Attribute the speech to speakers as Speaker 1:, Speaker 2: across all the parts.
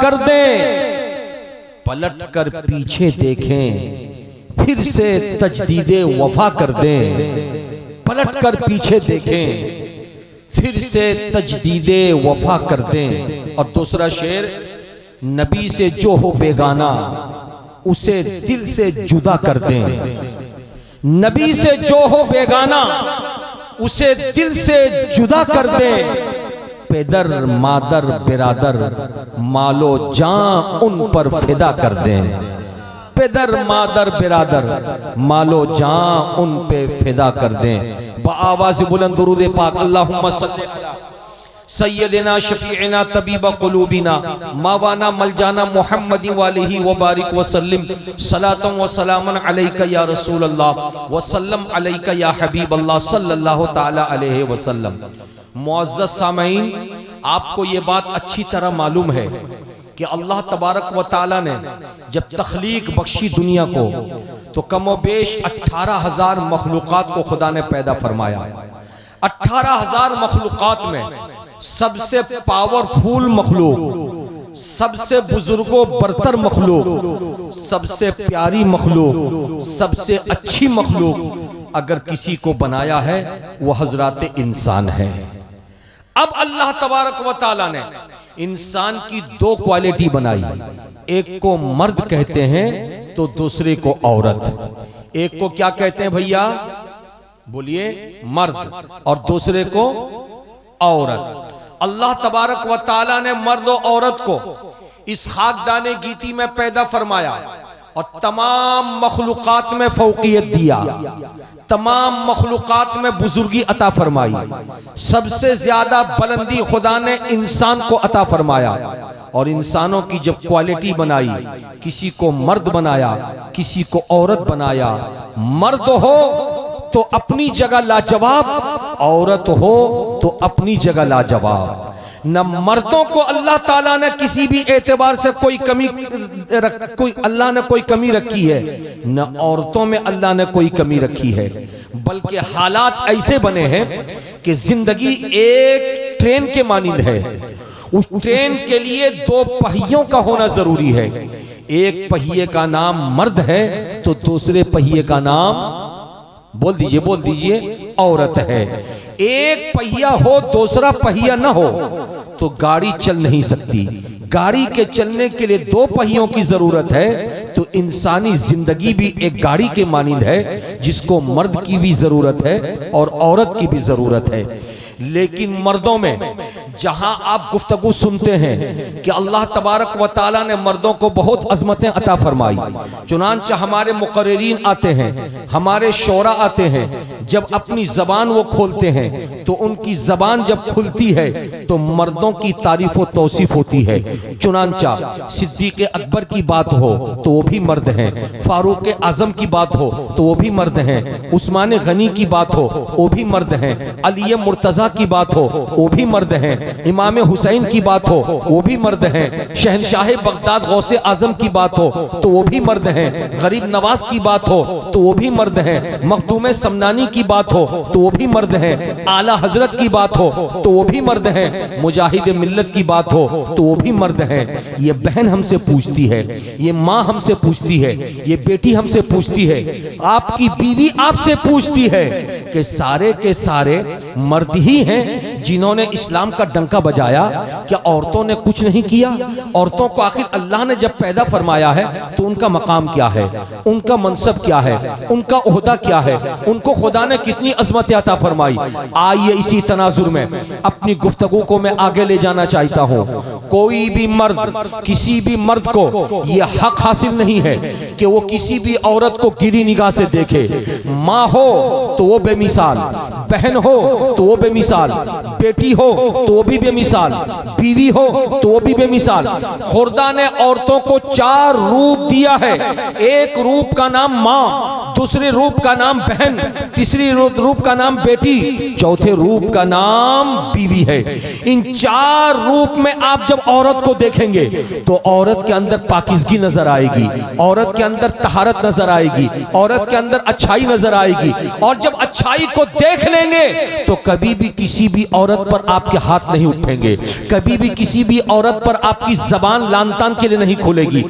Speaker 1: कर दें, पलट कर पीछे देखें, फिर से तजदीदे वफा कर दें। पलट कर पीछे देखें, फिर से तजदीदे वफा कर दें। और दूसरा शेर, नबी से जो हो बेगाना उसे दिल से जुदा कर दें। नबी से जो हो बेगाना उसे दिल से जुदा कर दें। पेदर मादर बिरादर मालो जान उन पर फिदा कर दें। पेदर मादर बिरादर मालो जान उन पे फिदा कर दें। बाआवाज़ बुलंद दुरूद पाक अल्लाहुम्मा सल्ली अला सय्यदिना शफीअना तबीबा कुलूबिना मावाना मलजाना मुहम्मदी वालिही व बारिक वसल्लिम सलातन व सलामन अलैका या रसूल अल्लाह व सल्लम अलैका या हबीब अल्लाह सल्लल्लाहु ताला अलैहि वसल्लम। मुअज़्ज़ज़ सामईन, आपको ये बात अच्छी तरह मालूम है कि अल्लाह तबारक व ताला ने जब तख्लीक बख्शी दुनिया को तो कमोबेश 18,000 मखलूक़ात को खुदा ने पैदा फरमाया। 18,000 मखलूक़ात में सबसे पावरफुल मखलूक, सबसे बुजुर्गो बरतर मखलूक, सबसे प्यारी मखलूक, सबसे अच्छी मखलूक अगर किसी को बनाया है वो हजरत इंसान है। अब अल्लाह तबारक व ताला ने इंसान की दो क्वालिटी बनाई, एक को मर्द कहते हैं तो दूसरे को औरत। एक को क्या कहते हैं भैया, बोलिए, मर्द, और दूसरे को औरत। अल्लाह तबारक व ताला ने मर्द और औरत को इस खाकदाने गीती में पैदा फरमाया और तमाम मखलूकात में फौकियत दिया, तमाम मखलूकात में बुजुर्गी अता फरमाई। सबसे ज्यादा बुलंदी खुदा ने इंसान को अता फरमाया और इंसानों की जब क्वालिटी बनाई, किसी को मर्द बनाया, किसी को औरत बनाया। मर्द हो तो अपनी जगह लाजवाब, औरत हो तो अपनी जगह लाजवाब। न मर्दों को अल्लाह ताला ने किसी भी एतबार से कोई अल्लाह ने कोई कमी रखी है, न औरतों में अल्लाह ने कोई कमी रखी है। बल्कि हालात ऐसे बने हैं कि जिंदगी एक ट्रेन के मानिंद है। उस ट्रेन के लिए दो पहियों का होना जरूरी है। एक पहिए का नाम मर्द है तो दूसरे पहिए का नाम, बोल दीजिए, औरत है। एक पहिया हो दूसरा पहिया न हो तो गाड़ी चल नहीं सकती। गाड़ी के चलने के लिए दो पहियों की जरूरत है, तो इंसानी जिंदगी भी एक गाड़ी के मानिंद है जिसको मर्द की भी जरूरत है और औरत की भी जरूरत है। लेकिन मर्दों में जहां आप गुफ्तगू सुनते हैं कि अल्लाह तबारक व ताला ने मर्दों को बहुत अजमतें अता फरमाई, चुनांचे हमारे मुकर्रिरीन आते हैं, हमारे शोरा आते हैं, जब अपनी जबान वो खोलते हैं तो उनकी जबान जब खुलती है तो मर्दों की तारीफ व तौसीफ होती है। चुनांचा सिद्दीक अकबर की बात हो तो वो भी मर्द हैं, फारूक आजम की बात हो तो वो भी मर्द हैं, उस्मान गनी की बात हो वो भी मर्द हैं, अली मुर्तजा की बात हो वो भी मर्द हैं, इमाम हुसैन की बात हो वो भी मर्द हैं, शहनशाह बगदाद गौसे आजम की बात हो तो वो भी मर्द हैं, गरीब नवाज की बात हो तो वो भी मर्द हैं, मखदूम समनानी की बात हो तो वो भी मर्द हैं, आला हजरत की बात हो तो वो भी मर्द हैं, मुजाहिद मिल्लत की बात हो तो वो भी मर्द हैं। ये बहन हमसे पूछती है, ये माँ हमसे पूछती है, ये बेटी हमसे पूछती है, आपकी बीवी आपसे पूछती है कि सारे के सारे मर्द ही हैं जिन्होंने इस्लाम का डंका बजाया, क्या औरतों ने कुछ नहीं किया? औरतों को आखिर अल्लाह ने जब पैदा फरमाया है तो उनका मकाम क्या है, उनका मनसब क्या है, उनका ओहदा क्या है, उनको खुदा ने कितनी अजमत अता फरमाई। आइए इसी तनाजुर में अपनी गुफ्तगू को मैं आगे ले जाना चाहता हूँ। कोई भी मर्द, किसी भी मर्द को यह हक हासिल नहीं है कि वो किसी भी औरत को गिरी निगाह से देखे। माँ हो तो वो बेमिसाल, बहन हो तो वो बेमिसाल, बेटी हो तो वो भी बेमिसाल, बीवी हो तो वो भी बेमिसाल। खुदा ने औरतों को 4 रूप दिया है। एक रूप का नाम माँ, दूसरे रूप का नाम बहन, तीसरी रूप का नाम बेटी, चौथे रूप का नाम बीवी है। इन 4 रूप में आप जब औरत को देखेंगे तो औरत के अंदर पाकिज़गी नजर आएगी, औरत के अंदर तहारत नजर आएगी, औरत के अंदर अच्छाई नजर आएगी। और जब अच्छाई को देख लेंगे तो कभी भी किसी भी औरत पर आपके हाथ नहीं उठेंगे। कभी भी किसी भी औरत पर आपकी जबान लान तान के लिए नहीं खोलेगी।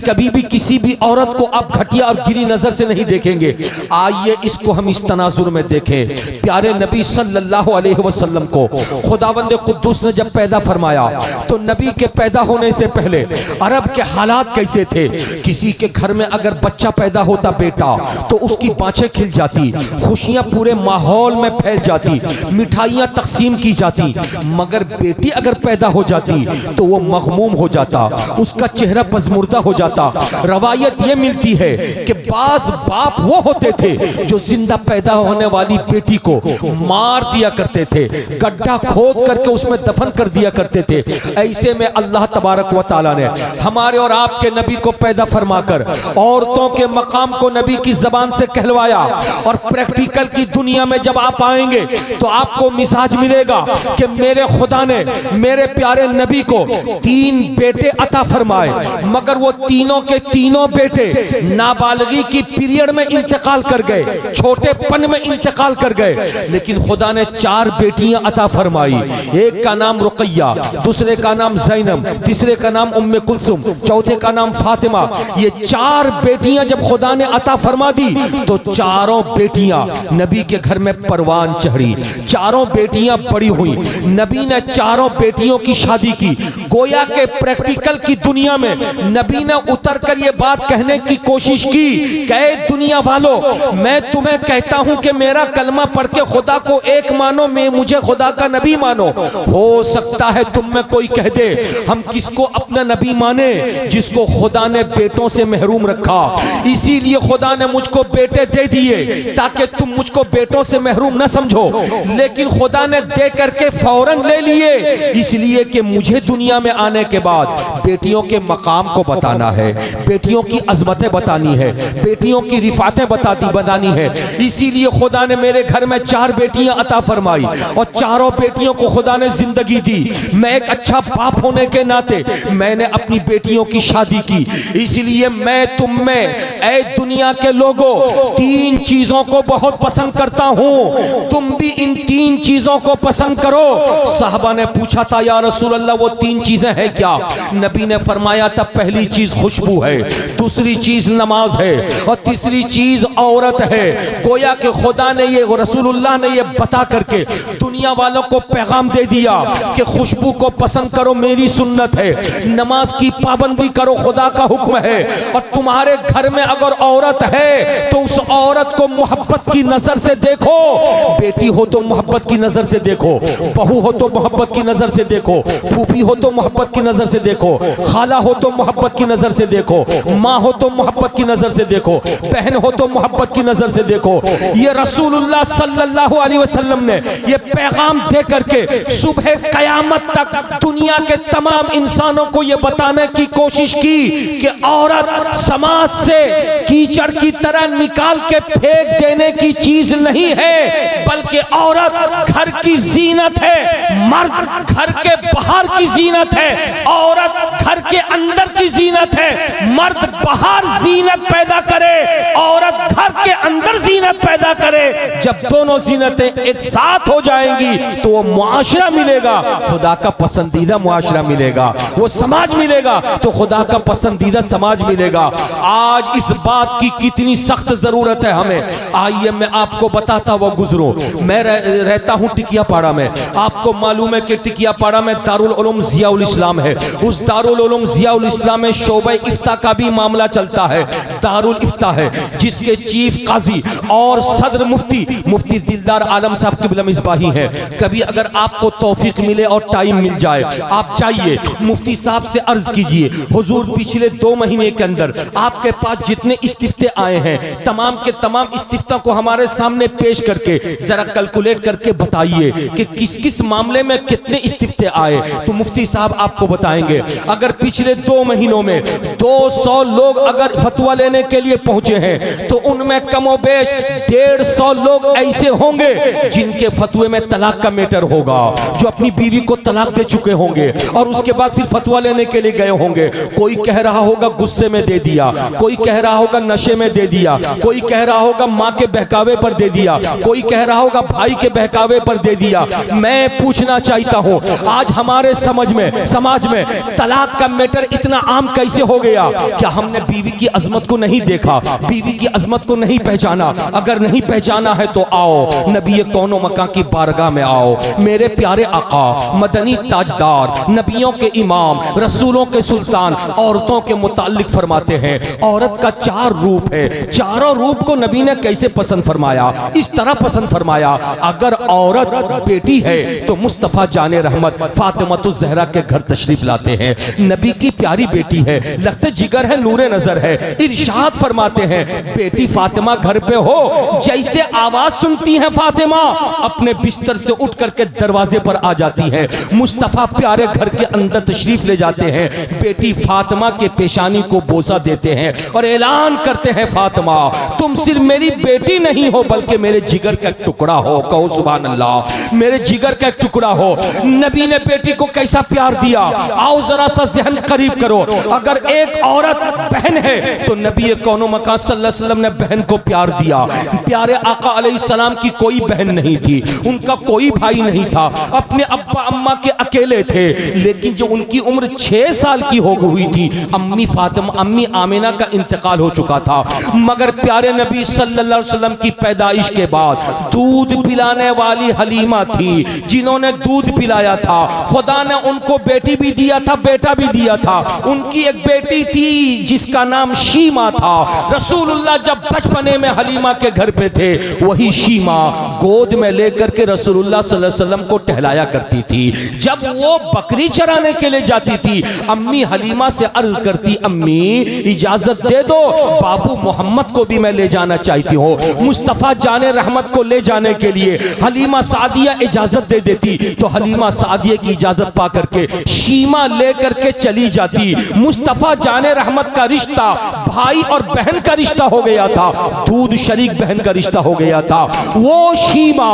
Speaker 1: कभी भी किसी भी औरत को आप घटिया और गिरी नजर से नहीं देखेंगे। आइए इसको हम इस तनाजुर में देखें। प्यारे नबी सल्लल्लाहु अलैहि वसल्लम को खुदावंद कुद्दूस ने जब पैदा फरमाया तो नबी के पैदा होने से पहले अरब के हालात कैसे थे। किसी के घर में अगर बच्चा पैदा होता बेटा तो उसकी बाँछें खिल जाती, खुशियां पूरे माहौल में फैल जाती, मिठाइयां तकसीम की जाती। मगर बेटी अगर पैदा हो जाती तो वो मगमूम हो जाता, उसका चेहरा पजमुर्दा हो जाता। रवायत ये मिलती है कि बाज बाप वो होते थे जो जिंदा पैदा होने वाली बेटी को मार दिया करते थे, गड्ढा खोद करके उसमें दफन कर दिया करते थे। ऐसे में अल्लाह तबारक व तआला ने हमारे और आपके नबी को पैदा फरमाकर औरतों के मकाम को नबी की जबान से कहलवाया। और प्रैक्टिकल की दुनिया में जब आप आएंगे तो आपको मिजाज मिलेगा कि मेरे खुदा ने मेरे प्यारे नबी को 3 बेटे अता फरमाए, मगर वो तीनों के तीनों बेटे नाबालगी की पीरियड में इंतकाल कर गए, छोटेपन में इंतकाल कर गए। लेकिन खुदा ने 4 बेटियां अता फरमाई। एक का नाम रुकैया, दूसरे का नाम ज़ैनब, तीसरे का नाम उम्मे कुलसुम, चौथे का नाम फातिमा। ये 4 बेटियां जब खुदा ने अता फरमा दी तो चारों बेटियां नबी के घर में परवान चढ़ी, चारों बेटियां बड़ी हुई। नबी ने चारों बेटियों की शादी की। गोया के प्रैक्टिकल की दुनिया में नबी ने उतर कर ये बात कहने की कोशिश की कि दुनिया वालों, मैं तुम्हें कहता हूं कि मेरा कलमा पढ़ के खुदा को एक मानो, मैं मुझे खुदा का नबी मानो। हो सकता है तुम में कोई कह दे हम किसको अपना नबी माने जिसको खुदा ने बेटों से महरूम रखा। इसीलिए खुदा ने मुझको बेटे दे दिए ताकि तुम मुझको बेटों से महरूम न समझो, लेकिन खुदा ने दे करके फौरन ले लिए इसलिए कि मुझे दुनिया में आने के बाद बेटियों के मकाम को बताना है, बेटियों की अजमतें बतानी है, बेटियों की रिफातें बतानी है। इसीलिए खुदा ने मेरे घर में 4 बेटियां अता फरमाई और चारों बेटियों को खुदा ने जिंदगी दी। मैं एक अच्छा बाप होने के नाते मैंने अपनी बेटियों की शादी की। इसलिए मैं तुम में ऐ दुनिया के लोगों 3 चीजों को बहुत पसंद करता हूं, तुम भी इन 3 चीजों को पसंद करो। साहबा ने पूछा था या रसूल अल्लाह वो 3 चीजें हैं क्या? नबी ने फरमाया था पहली चीज खुशबू है, दूसरी चीज नमाज है और तीसरी चीज औरत है। गोया के खुदा ने ये रसूलुल्लाह ने ये बता करके दुनिया वालों को पैगाम दे दिया कि खुशबू को पसंद करो, मेरी सुन्नत है, नमाज की पाबंदी करो, खुदा का हुक्म है। और तुम्हारे घर में अगर औरत है तो उस औरत को मोहब्बत की नजर से देखो, बेटी हो तो मोहब्बत की नजर से देखो, बहू हो तो मोहब्बत की नजर से देखो, फूफी हो तो मोहब्बत की नजर से देखो, खाला हो तो मोहब्बत की नजर से देखो, माँ हो तो मोहब्बत की नजर से देखो, बहन हो तो मोहब्बत की नजर से देखो। ये रसूलुल्लाह सल्लल्लाहु अलैहि वसल्लम ने ये पैगाम दे करके सुबह कयामत तक दुनिया के तमाम इंसानों को ये बताने की कोशिश की कि औरत समाज से कीचड़ की तरह निकाल के फेंक देने की चीज नहीं है, बल्कि औरत घर की जीनत है, मर्द घर के बाहर की जीनत है, औरत घर के अंदर की जीनत है। मर्द बाहर जीनत पैदा करे, औरत घर के अंदर जीनत पैदा करे। जब दोनों जीनतें एक साथ हो जाएंगी तो वो मुआशरा मिलेगा, खुदा का पसंदीदा मुआशरा मिलेगा, वो समाज मिलेगा तो खुदा का पसंदीदा समाज मिलेगा। आज इस बात की कितनी सख्त जरूरत है हमें। आइए मैं आपको बताता हुआ गुजरूं। मैं रहता हूं टिकिया पाड़ा में। आपको मालूम है कि टिकिया पाड़ा में दारुल उलूम ज़ियाउल इस्लाम है। उस दारुल उलूम ज़ियाउल इस्लाम में शोबे इफ्ता का भी मामला चलता है। दारुल इफ्ता है जिसके चीफ काजी और सदर मुफ्ती दिलदार आलम साहब क़िबला मिसबाही है। कभी अगर आपको तौफीक मिले और टाइम मिल जाए आप जाइए मुफ्ती साहब से अर्ज कीजिए, हुजूर पिछले 2 महीने के अंदर आपके पास जितने इस्तिफ्ते आए हैं तमाम के तमाम इस्तिफ्ता को हमारे सामने पेश करके जरा कैलकुलेट करके बताइए कि किस किस मामले में कितने इस्तिफ्ते आए। तो मुफ्ती साहब आपको बताएंगे अगर पिछले 2 महीनों में 200 लोग अगर फतवा लेने के लिए पहुंचे हैं तो उनमें कमोबेश 150 लोग ऐसे होंगे जिनके फतवे में तलाक का मैटर होगा, जो अपनी बीवी को तलाक दे चुके होंगे और उसके बाद फिर फतवा लेने के लिए गए होंगे। कोई कह रहा होगा गुस्से में दे दिया, कोई कह रहा होगा नशे में दे दिया, कोई कह रहा होगा माँ के बहकावे पर दे दिया, कोई कह रहा होगा भाई के बहकावे पर दे दिया। मैं पूछना चाहता हूँ, आज हमारे समाज में तलाक का मैटर इतना आम कैसे हो गया? क्या हमने बीवी की अजमत को नहीं देखा, बीवी की अजमत को नहीं पहचाना? अगर नहीं पहचाना है तो आओ नबी कौनो मकां की बारगाह में आओ। मेरे प्यारे आका मदनी ताजदार, नबियों के इमाम, रसूलों के सुल्तान औरतों के मुताल्लिक फरमाते हैं, औरत का 4 रूप है। चारों रूप को नबी ने कैसे पसंद फरमाया? इस तरह पसंद फरमाया, अगर औरत बेटी है तो मुस्तफ़ा जाने रहमत फातिमातुज़ ज़हरा के घर तशरीफ लाते हैं। नबी की प्यारी बेटी है, लख्ते जिगर है, नूरे नजर है। इरशाद फरमाते हैं, बेटी फातिमा घर पे हो, जैसे आवाज सुनती है फातिमा अपने बिस्तर से उठ करके दरवाजे पर आ जाती है। मुस्तफ़ा प्यारे घर के अंदर तशरीफ ले जाते हैं, बेटी फातिमा के पेशानी को बोसा देते हैं और ऐलान करते हैं, फातिमा तुम सिर्फ मेरी बेटी नहीं हो बल्कि मेरे जिगर का टुकड़ा हो। कहो सुभान अल्लाह, मेरे जिगर का टुकड़ा हो। नबी ने बेटी को कैसा प्यार दिया, आओ जरा सा ज़हन करीब करो। अगर एक औरत बहन है तो नबी कौनो मकान सल्लल्लाहु अलैहि वसल्लम ने बहन को प्यार दिया। प्यारे आका अलैहिस्सलाम की कोई बहन नहीं थी, उनका कोई भाई नहीं था, अपने अब्बा अम्मा के अकेले थे। लेकिन जो उनकी उम्र 6 साल की हो हुई थी, अम्मी फातिमा, अम्मी आमिना का इंतकाल हो चुका था। मगर प्यारे नबी सल्लल्लाहु अलैहि वसल्लम की पैदाइश के बाद दूध पिलाने वाली हलीमा थी, जिन्होंने दूध पिलाया था। खुदा ने उनको बेटी भी दिया था, बेटा भी दिया था। उनकी एक बेटी थी जिसका नाम शीमा था। रसूलुल्लाह जब बचपने में हलीमा के घर पे थे, वही शीमा गोद में लेकर के रसूलुल्लाह सल्लल्लाहु अलैहि वसल्लम को टहलाया करती थी। जब वो बकरी चराने के लिए जाती थी, अम्मी हलीमा से अर्ज करती, अम्मी इजाजत दे दो, बाबू मोहम्मद को भी मैं ले जाना चाहती हूँ। मुस्तफ़ा जाने रहमत को ले जाने के लिए हलीमा सादिया इजाजत दे देती, तो हलीमा सादिया की इजाजत पा करके शीमा लेकर के चली जाती। मुस्तफ़ा जाने रहमत का रिश्ता भाई और बहन का रिश्ता हो गया था, दूध शरीक बहन का रिश्ता हो गया था। वो शीमा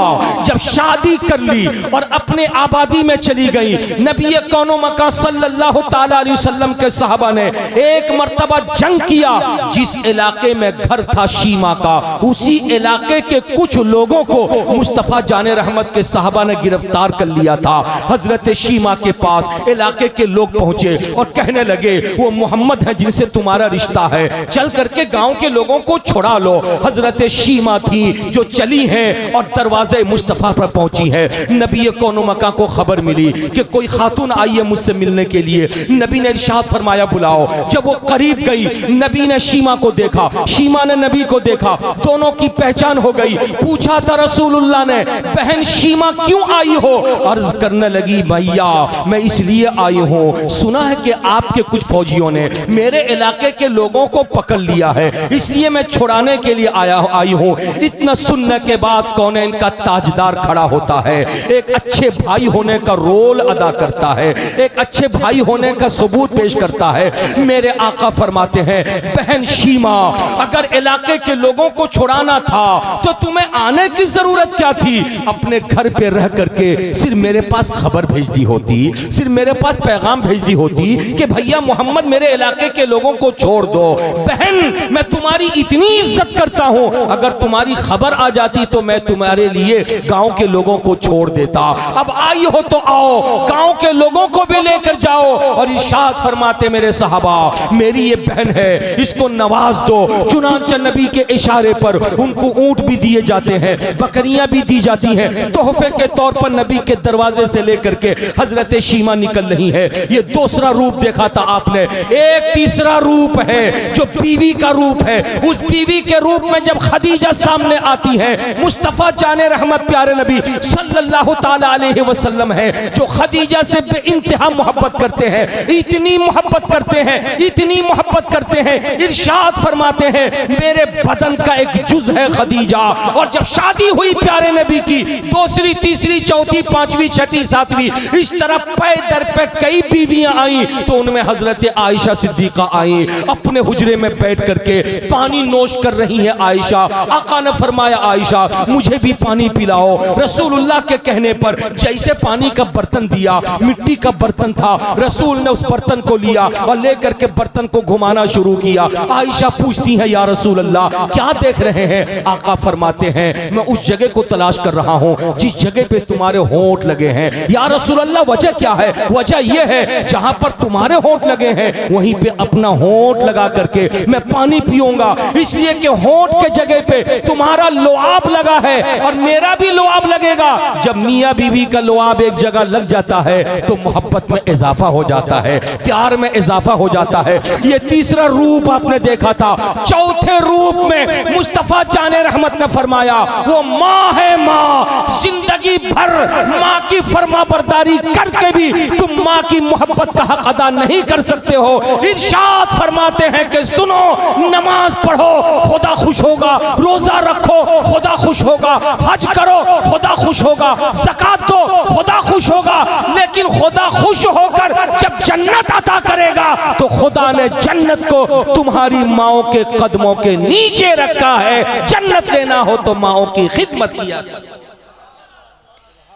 Speaker 1: जब शादी कर ली और अपने आबादी में चली गई, नबी कौनो मकान सल्लल्लाहु ताला अलैहि वसल्लम के सहाबा ने एक मर्तबा जंग किया। जिस इलाके में घर था शीमा का, उसी इलाके के कुछ लोगों को मुस्तफ़ा जाने रहमत के सहाबा ने गिरफ्तार कर लिया था। हजरत शीमा के पास इलाके के लोग पहुंचे और कहने लगे, वो मोहम्मद है जिनसे तुम्हारा रिश्ता है, चल करके गांव के लोगों को छुड़ा लो। हजरत शीमा थी जो चली हैं और दरवाजे मुस्तफ़ा पर पहुंची है। नबी कौनो मकां को खबर मिली कि कोई खातून आई है मुझसे मिलने के लिए। नबी ने इरशाद फरमाया, बुलाओ। जब वो करीब गई, नबी ने शीमा को देखा, शीमा ने नबी को देखा, दोनों की पहचान हो गई। पूछा था रसूलुल्लाह ने, बहन शीमा क्यों आई हो? अर्ज करने लगी, भैया मैं इसलिए आई हूँ, सुना है कि आपके कुछ फौजियों ने मेरे इलाके के लोगों को पकड़ लिया है, इसलिए मैं छुड़ाने के लिए आई हूँ। इतना सुनने के बाद कौनैन का ताजदार खड़ा होता है, एक अच्छे भाई होने का रोल अदा करता है, एक अच्छे भाई होने का सबूत पेश करता है। मेरे आका फरमाते हैं, बहन शीमा अगर इलाके के लोगों को छुड़ाना था तो तुम्हें आने की जरूरत क्या थी? अपने घर पे रह करके सिर्फ मेरे पास खबर भेज दी होती, सिर्फ मेरे पास पैगाम भेज दी होती कि भैया मोहम्मद मेरे इलाके के लोगों को छोड़ दो। बहन मैं तुम्हारी इतनी इज्जत करता हूं, अगर तुम्हारी खबर आ जाती तो मैं तुम्हारे लिए गांव के लोगों को छोड़ देता। अब आई हो तो आओ, गांव के लोगों को भी लेकर जाओ। और इरशाद फरमाते मेरे सहाबा, मेरी ये बहन है, इसको नवाज दो। चुनांचे नबी के इशारे पर उनको ऊंट भी दिए जाते हैं, बकरियां भी दी जाती हैं तोहफे के तौर पर। नबी के दरवाजे से लेकर के हजरत शीमा निकल रही है। ये दूसरा रूप देखा था आपने। एक तीसरा रूप है जो बीवी का रूप है। उस बीवी के रूप में जब खदीजा सामने आती है, मुस्तफ़ा जाने रहमत प्यारे नबी सल्लल्लाहु ताला अलैहि वसल्लम है जो खदीजा से बेइंतहा मोहब्बत करते हैं, इतनी मोहब्बत करते हैं, इतनी मोहब्बत करते हैं। इरशाद फरमाते हैं, मेरे बदन का एक जुज है खदीजा। और जब शादी हुई प्यारे नबी की, दूसरी तीसरी चौथी पांचवी छठी सातवीं, इस तरह पे दर पे कई बीवियां आई, तो उनमें हजरत आयशा सिद्दीका आई, अपने हुजरे में बैठ करके पानी नोश कर रही है आयशा। आका ने फरमाया, आयशा मुझे भी पानी पिलाओ। रसूलुल्लाह के कहने पर जैसे पानी का बर्तन दिया, मिट्टी का बर्तन था, रसूल ने उस बर्तन को लिया और लेकर के बर्तन को घुमाना शुरू किया। आयशा पूछती है या रसूल अल्लाह क्या देख रहे हैं? आका फरमाते हैं मैं उस जगह को तलाश कर रहा हूं जिस जगह पे तुम्हारे होंठ लगे हैं। या रसूल अल्लाह वजह क्या है? वजह यह है जहां पर तुम्हारे होंठ लगे हैं वहीं पे अपना होंठ लगा करके मैं पानी पीऊंगा, इसलिए कि होंठ के जगह पे तुम्हारा लुआब लगा है और मेरा भी लुआब लगेगा। जब मियां बीवी का लुआब एक जगह लग जाता है तो मोहब्बत में इजाफा हो जाता है, प्यार में इजाफा हो जाता है। ये तीसरा रूप आपने देखा था। चौथे रूप में मुस्तफा जाने रहमत ने फरमाया वो माँ है, माँ जिंदगी भर माँ की फरमाबरदारी करके भी तुम माँ की मोहब्बत का हक अदा नहीं कर सकते हो। इरशाद फरमाते हैं कि सुनो, नमाज पढ़ो खुदा खुश होगा, रोजा रखो खुदा खुश होगा, हज करो खुदा खुश होगा, ज़कात दो खुदा खुश होगा, लेकिन खुदा खुश होकर जब जन्नत अता करेगा तो खुदा ने जन्नत को तुम्हारी माओ के कदमों के नीचे रखा है। जन्नत लेना हो तो माओ की खिदमत किया।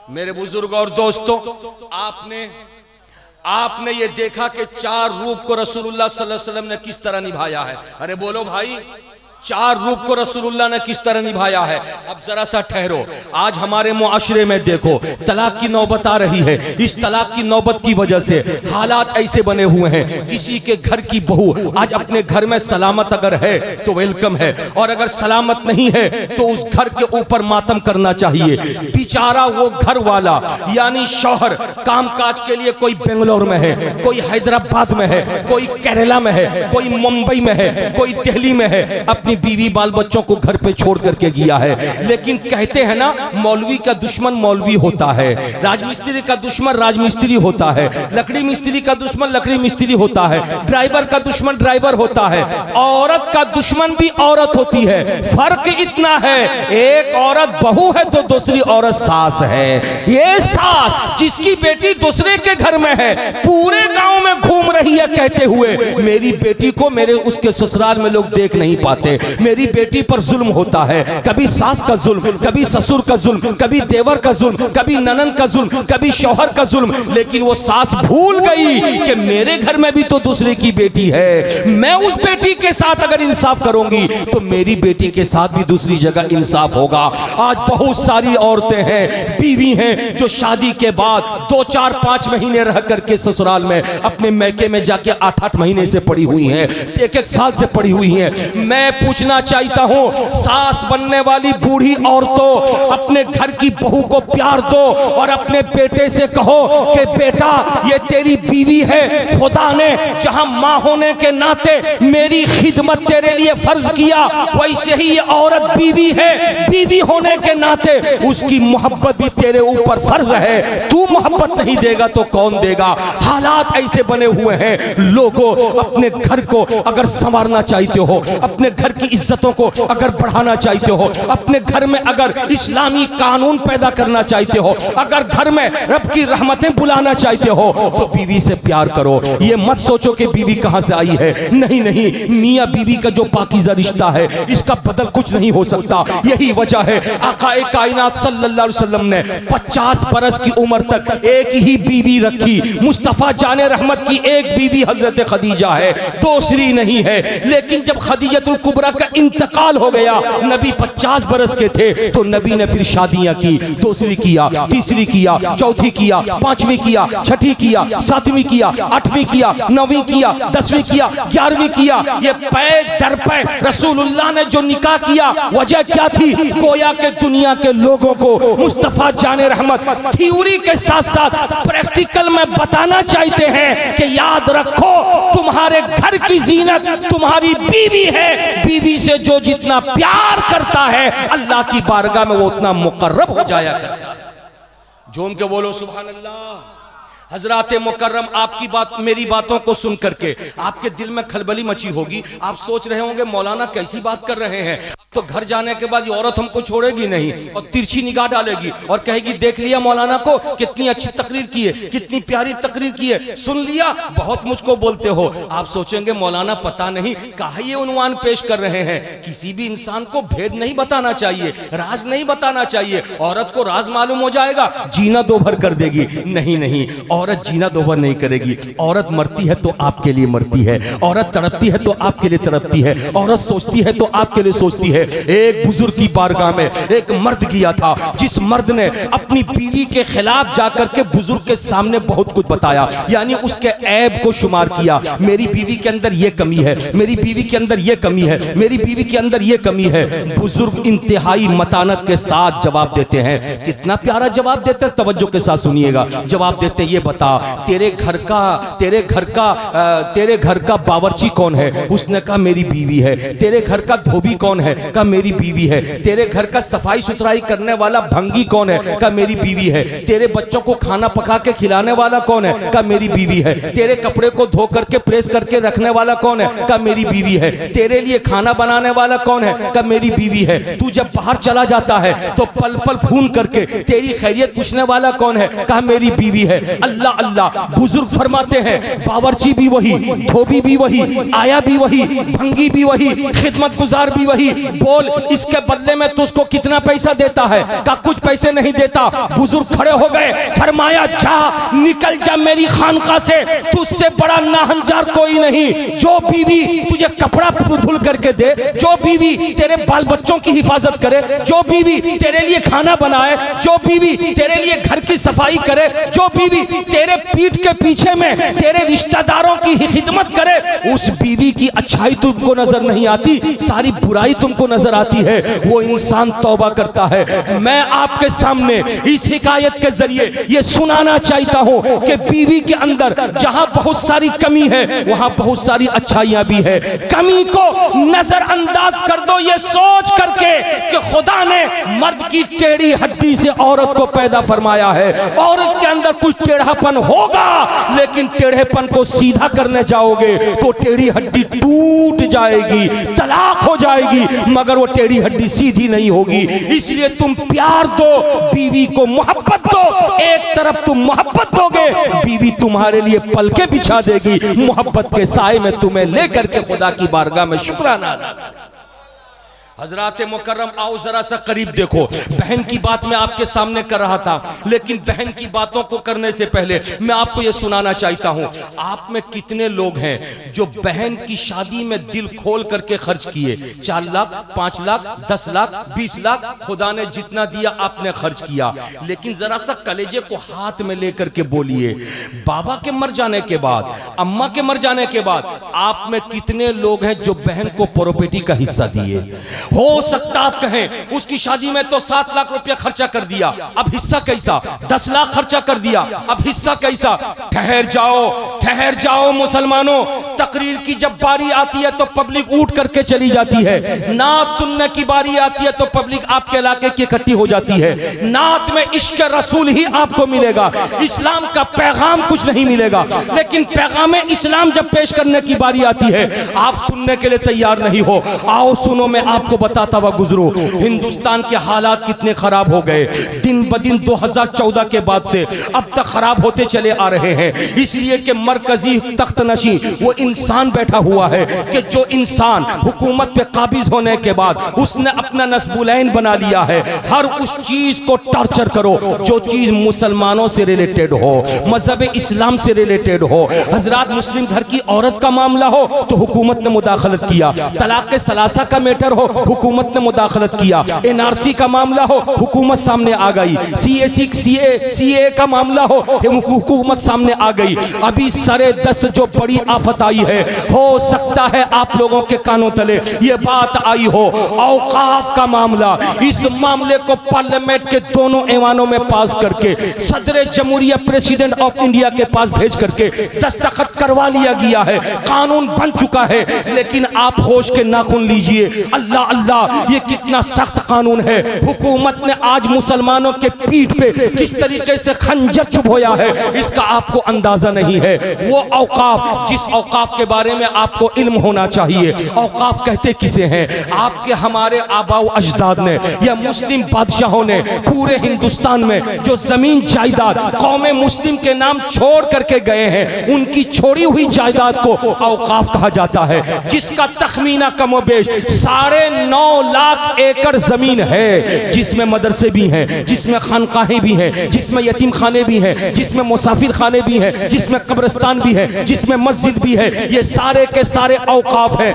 Speaker 1: मेरे बुजुर्ग और दोस्तों, आपने ये देखा कि चार रूप को रसूलुल्लाह सल्लल्लाहु अलैहि वसल्लम ने किस तरह निभाया है। अरे बोलो भाई, चार रूप को रसूलुल्लाह ने किस तरह निभाया है। अब जरा सा ठहरो, आज हमारे मुआशरे में देखो तलाक की नौबत आ रही है। इस तलाक की नौबत की वजह से हालात ऐसे बने हुए हैं, किसी के घर की बहू आज अपने घर में सलामत अगर है तो वेलकम है, और अगर सलामत नहीं है तो उस घर के ऊपर मातम करना चाहिए। बेचारा वो घर वाला यानी शौहर कामकाज के लिए कोई बेंगलोर में है, कोई हैदराबाद में है, कोई केरला में है, कोई मुंबई में है, कोई दिल्ली में है, अपनी बीवी बाल बच्चों को घर पे छोड़ करके गया है। लेकिन कहते हैं ना, मौलवी का दुश्मन मौलवी होता है, राजमिस्त्री का दुश्मन राजमिस्त्री होता है, लकड़ी मिस्त्री का दुश्मन लकड़ी मिस्त्री होता है, ड्राइवर का दुश्मन ड्राइवर होता है, औरत का दुश्मन भी औरत होती है। फर्क इतना है, एक औरत बहू है तो दूसरी औरत सास है। ये सास जिसकी बेटी दूसरे के घर में है पूरे गांव में घूम रही है कहते हुए मेरी बेटी को मेरे उसके ससुराल में लोग देख नहीं पाते, मेरी बेटी पर जुल्म होता है। कभी सास का जुल्म, कभी ससुर का जुल्म, कभी देवर का जुल्म, कभी ननन का जुल्म, कभी शौहर का जुल्म। लेकिन वो सास भूल गई कि मेरे घर में भी तो दूसरे की बेटी है। मैं उस बेटी के साथ अगर इंसाफ करूंगी तो मेरी बेटी के साथ भी दूसरी जगह इंसाफ होगा। आज बहुत सारी औरतें हैं, बीवी हैं, जो शादी के बाद 2, 4, 5 महीने रह करके ससुराल में अपने मैके में जाके 8-8 महीने से पड़ी हुई हैं, 1-1 साल से पड़ी हुई हैं। मैं पूछना चाहता हूं, सास बनने वाली बूढ़ी औरतों, अपने घर की बहू को प्यार दो और अपने बेटे से कहो कि बेटा ये तेरी बीवी है, खुदा ने जहां मां होने के नाते मेरी खिदमत तेरे लिए फर्ज किया वैसे ही ये औरत बीवी है, बीवी होने के नाते उसकी मोहब्बत भी तेरे ऊपर फर्ज है। तू मोहब्बत नहीं देगा तो कौन देगा। हालात ऐसे बने हुए हैं, लोगों अपने घर को अगर संवारना चाहते हो, अपने घर की इज्जतों को अगर बढ़ाना चाहते हो, अपने घर में अगर इस्लामी कानून पैदा करना चाहते हो, अगर घर में रब की रहमतें बुलाना चाहते हो तो बीवी से प्यार करो। ये मत सोचो कि बीवी कहां से आई है, नहीं नहीं, मियां बीवी का जो पाकीज़ा रिश्ता है इसका बदल कुछ नहीं हो सकता। यही वजह है आक़ाए कायनात सल्लल्लाहु अलैहि वसल्लम ने 50 बरस की उम्र तक एक ही बीवी रखी। मुस्तफ़ा जाने रहमत की एक बीवी हजरत खदीजा है, दूसरी नहीं है। लेकिन जब खदीजतुल कुबरा का इंतकाल हो गया, नबी 50 बरस के थे तो नबी ने फिर शादियां की, दूसरी किया, तीसरी किया, चौथी किया, पांचवी किया, छठी किया, सातवीं किया, आठवीं किया, नौवीं किया, 10वीं किया, 11वीं किया। ये पै दर पै रसूलुल्लाह ने जो निकाह किया, वजह क्या थी? गोया के दुनिया के लोगों को मुस्तफा जाने रहमत थ्योरी के साथ साथ प्रैक्टिकल में बताना चाहते हैं कि याद रखो तुम्हारे घर की जीनत तुम्हारी बीवी है। बीवी से जो जितना प्यार करता है अल्लाह की बारगाह में वो उतना मुकर्रब हो जाया करता है। झूम के बोलो सुभान अल्लाह। हजरात मुकर्रम, आपकी बात, मेरी बातों को सुन करके आपके दिल में खलबली मची होगी। आप सोच रहे होंगे मौलाना कैसी बात कर रहे हैं, तो घर जाने के बाद ये औरत हमको छोड़ेगी नहीं और तिरछी निगाह डालेगी और कहेगी देख लिया मौलाना को, कितनी अच्छी तकरीर की है, कितनी प्यारी तकरीर की है, सुन लिया, बहुत मुझको बोलते हो। आप सोचेंगे मौलाना पता नहीं काहे ये उन्वान पेश कर रहे हैं। किसी भी इंसान को भेद नहीं बताना चाहिए, राज नहीं बताना चाहिए। औरत को राज मालूम हो जाएगा, जीना दो भर कर देगी। नहीं नहीं, औरत जीना दो भर नहीं करेगी। औरत मरती है तो आपके लिए मरती है, औरत तड़पती है तो आपके लिए तड़पती है, औरत सोचती है तो आपके लिए सोचती है। एक बुजुर्ग की बारगाह में एक मर्द गया था, जिस मर्द ने अपनी बीवी के खिलाफ जाकर के बुजुर्ग के सामने बहुत कुछ बताया, यानी उसके ऐब को शुमार किया। मेरी बीवी के अंदर ये कमी है, मेरी बीवी के अंदर ये कमी है, मेरी बीवी के अंदर ये कमी है। बुजुर्ग इंतहाई मतानत के साथ जवाब देते हैं। कितना प्यारा जवाब देते हैं, तवज्जो के साथ सुनिएगा। जवाब देते ये बता, तेरे घर का बावर्ची कौन है? उसने कहा मेरी बीवी है। तेरे घर का धोबी कौन है? कहा मेरी बीवी है। तेरे घर का सफाई सुथराई करने वाला भंगी कौन है? कहा मेरी बीवी है। तेरे बच्चों को खाना पका के खिलाने वाला कौन है? कहा मेरी बीवी है। तेरे कपड़े को धो करके प्रेस करके रखने वाला कौन है? कहा मेरी बीवी है। तेरे लिए खाना बनाने वाला कौन है? कहा मेरी बीवी है। तू जब बाहर चला जाता है तो पल पल फोन करके तेरी खैरियत पूछने वाला कौन है? कहा मेरी बीवी है। अल्लाह अल्लाह, बुजुर्ग फरमाते हैं बावर्ची भी वही, धोबी भी वही, आया भी वही, भंगी भी वही, खिदमत गुजार भी वही। बोल इसके बदले में तो उसको कितना पैसा देता है? का कुछ पैसे नहीं देता। बुजुर्ग खड़े हो गए, फरमाया जा, निकल जा मेरी खानका से, तुझसे बड़ा नाहंजार कोई नहीं। जो बीवी तुझे कपड़ा धुल करके दे, जो बीवी तेरे बाल बच्चों की हिफाजत करे, जो बीवी तेरे लिए खाना बनाए, जो बीवी तेरे लिए घर की सफाई करे, जो बीवी तेरे पीठ के पीछे में तेरे रिश्तेदारों की खिदमत करे, उस बीवी की अच्छाई तुमको नजर नहीं आती, सारी बुराई तुमको नजर आती है। वो इंसान तौबा करता है। मैं आपके सामने इस हिकायत के जरिए ये सुनाना चाहता हूं कि बीवी के अंदर जहां बहुत सारी कमी है, वहां बहुत सारी अच्छाइयां भी है। कमी को नजरअंदाज कर दो ये सोच करके कि खुदा ने मर्द की टेढ़ी हड्डी से औरत को पैदा फरमाया है। औरत के अंदर कुछ टेढ़ापन होगा, लेकिन टेढ़ेपन को सीधा करने जाओगे तो टेढ़ी हड्डी टूट जाएगी, तलाक हो जाएगी, मगर वो टेढ़ी हड्डी सीधी नहीं होगी। इसलिए तुम प्यार दो, बीवी को मोहब्बत दो। एक तरफ तुम मोहब्बत दोगे, बीवी तुम्हारे लिए पलके बिछा देगी, मोहब्बत के साए में तुम्हें लेकर के खुदा की बारगाह में शुक्राना अदा। हजरात मुकर्रम, आओ जरा सा करीब देखो। बहन की बात मैं आपके सामने कर रहा था, लेकिन बहन की बातों को करने से पहले मैं आपको यह सुनाना चाहता हूं, आप में कितने लोग हैं जो बहन की शादी में दिल खोल करके खर्च किए? 4 लाख, 5 लाख, 10 लाख, 20 लाख, खुदा ने जितना दिया आपने खर्च किया। लेकिन जरा सा कलेजे को हाथ में लेकर के बोलिए, बाबा के मर जाने के बाद, अम्मा के मर जाने के बाद आप में कितने लोग हैं जो बहन को प्रॉपर्टी का हिस्सा दिए? हो सकता आप कहें उसकी शादी में तो 7 लाख रुपया खर्चा कर दिया, अब हिस्सा कैसा? 10 लाख खर्चा कर दिया, अब हिस्सा कैसा? ठहर जाओ मुसलमानों। तकरीर की जब बारी आती है तो पब्लिक उठ करके चली जाती है। नात सुनने की बारी आती है तो पब्लिक आपके इलाके की इकट्ठी हो जाती है। नात में इश्क रसूल ही आपको मिलेगा, इस्लाम का पैगाम कुछ नहीं मिलेगा। लेकिन पैगाम इस्लाम जब पेश करने की बारी आती है, आप सुनने के लिए तैयार नहीं हो। आओ सुनो, मैं आपको बताता हुआ गुजरो। हिंदुस्तान के हालात कितने खराब हो गए, दिन ब दिन 2014 के बाद से अब तक खराब होते चले आ रहे हैं। इसलिए कि मरकजी तख्त नशी वो इंसान बैठा हुआ है कि जो इंसान हुकूमत पे काबिज होने के बाद उसने अपना नस्बुलैन बना लिया है। हर उस चीज को टॉर्चर करो जो चीज मुसलमानों से रिलेटेड हो, मजहब इस्लाम से रिलेटेड हो। हजरात, मुस्लिम घर की औरत का मामला हो तो हुकूमत ने मुदाखलत किया। तलाक के सलासा का मैटर हो, हुकूमत ने मुदाखलत किया। एनआरसी का मामला हो, हुकूमत सामने आ गई। सीए का मामला हो, हुकूमत सामने आ गई। अभी सरे दस्त जो बड़ी आफत आई है, हो सकता है आप लोगों के कानों तले ये बात आई हो, औकाफ का मामला। इस मामले को पार्लियामेंट के दोनों ऐवानों में पास करके सदर जमहूरिया प्रेसिडेंट ऑफ इंडिया के पास भेज करके दस्तखत करवा लिया गया है। कानून बन चुका है। लेकिन आप होश के नाखून लीजिए, अल्लाह अल्लाह, ये कितना सख्त कानून है। हुकूमत ने आज मुसलमानों के पीठ पे किस तरीके से खंजर चुभोया है, इसका आपको अंदाजा नहीं है। वो औकाफ, जिस औकाफ के बारे में आपको इल्म होना चाहिए, औकाफ कहते किसे हैं? आपके हमारे आबाओ अजदाद ने या मुस्लिम बादशाहों ने पूरे हिंदुस्तान में जो जमीन जायदाद कौमे मुस्लिम के नाम छोड़ करके गए हैं, उनकी छोड़ी हुई जायदाद को औकाफ कहा जाता है, जिसका तखमीना कमोबेश 9.5 लाख एकड़ जमीन है, जिसमें मदरसे भी हैं, जिसमें खानकाहें भी हैं, जिसमें यतीम खाने भी हैं, जिसमें मुसाफिर खाने भी हैं, जिसमें कब्रिस्तान भी है, जिसमें मस्जिद भी है। ये सारे के सारे औकाफ हैं।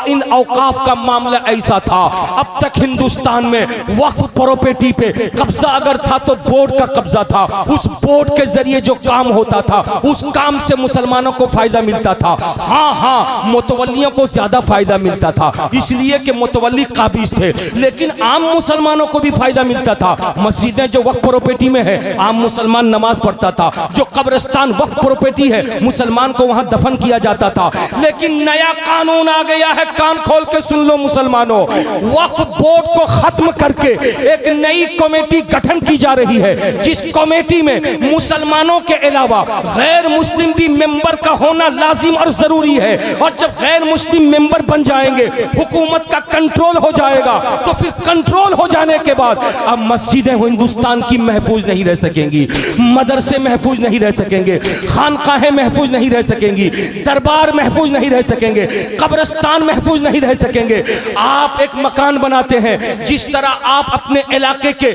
Speaker 1: इन औकाफ का मामला ऐसा था, अब तक हिंदुस्तान में वक्फ प्रॉपर्टी पे कब्जा अगर था तो बोर्ड का कब्जा था। उस बोर्ड के जरिए जो काम होता था, उस काम से मुसलमानों को फायदा मिलता था। हाँ, मुतवल्लियों को ज्यादा फायदा मिलता था, इसलिए कि मुतवल्ली काबिज थे, लेकिन आम मुसलमानों को भी फायदा मिलता था। मस्जिदें जो वक्फ प्रॉपर्टी में है, आम मुसलमान नमाज पढ़ता था। जो कब्रिस्तान वक्फ प्रॉपर्टी है, मुसलमान को वहां दफन किया जाता था। लेकिन नया कानून आ गया है, कान खोल के सुन लो मुसलमानों, वक्फ बोर्ड को खत्म करके एक नई कमेटी गठन की जा रही है, जिस कमेटी में मुसलमानों के अलावा गैर मुस्लिम भी मेंबर का होना लाजिम और जरूरी है। और जब गैर मुस्लिम मेंबर बन जाएंगे, हुकूमत का कंट्रोल हो जाएगा, तो फिर कंट्रोल हो जाने के बाद अब मस्जिदें हिंदुस्तान की महफूज नहीं रह सकेंगी, मदरसे महफूज नहीं रह सकेंगे, खानकाहें महफूज नहीं रह सकेंगी, दरबार महफूज नहीं रह सकेंगे, कब्रिस्तान महफूज नहीं रह सकेंगे। आप एक मकान बनाते हैं, जिस तरह आप अपने इलाके के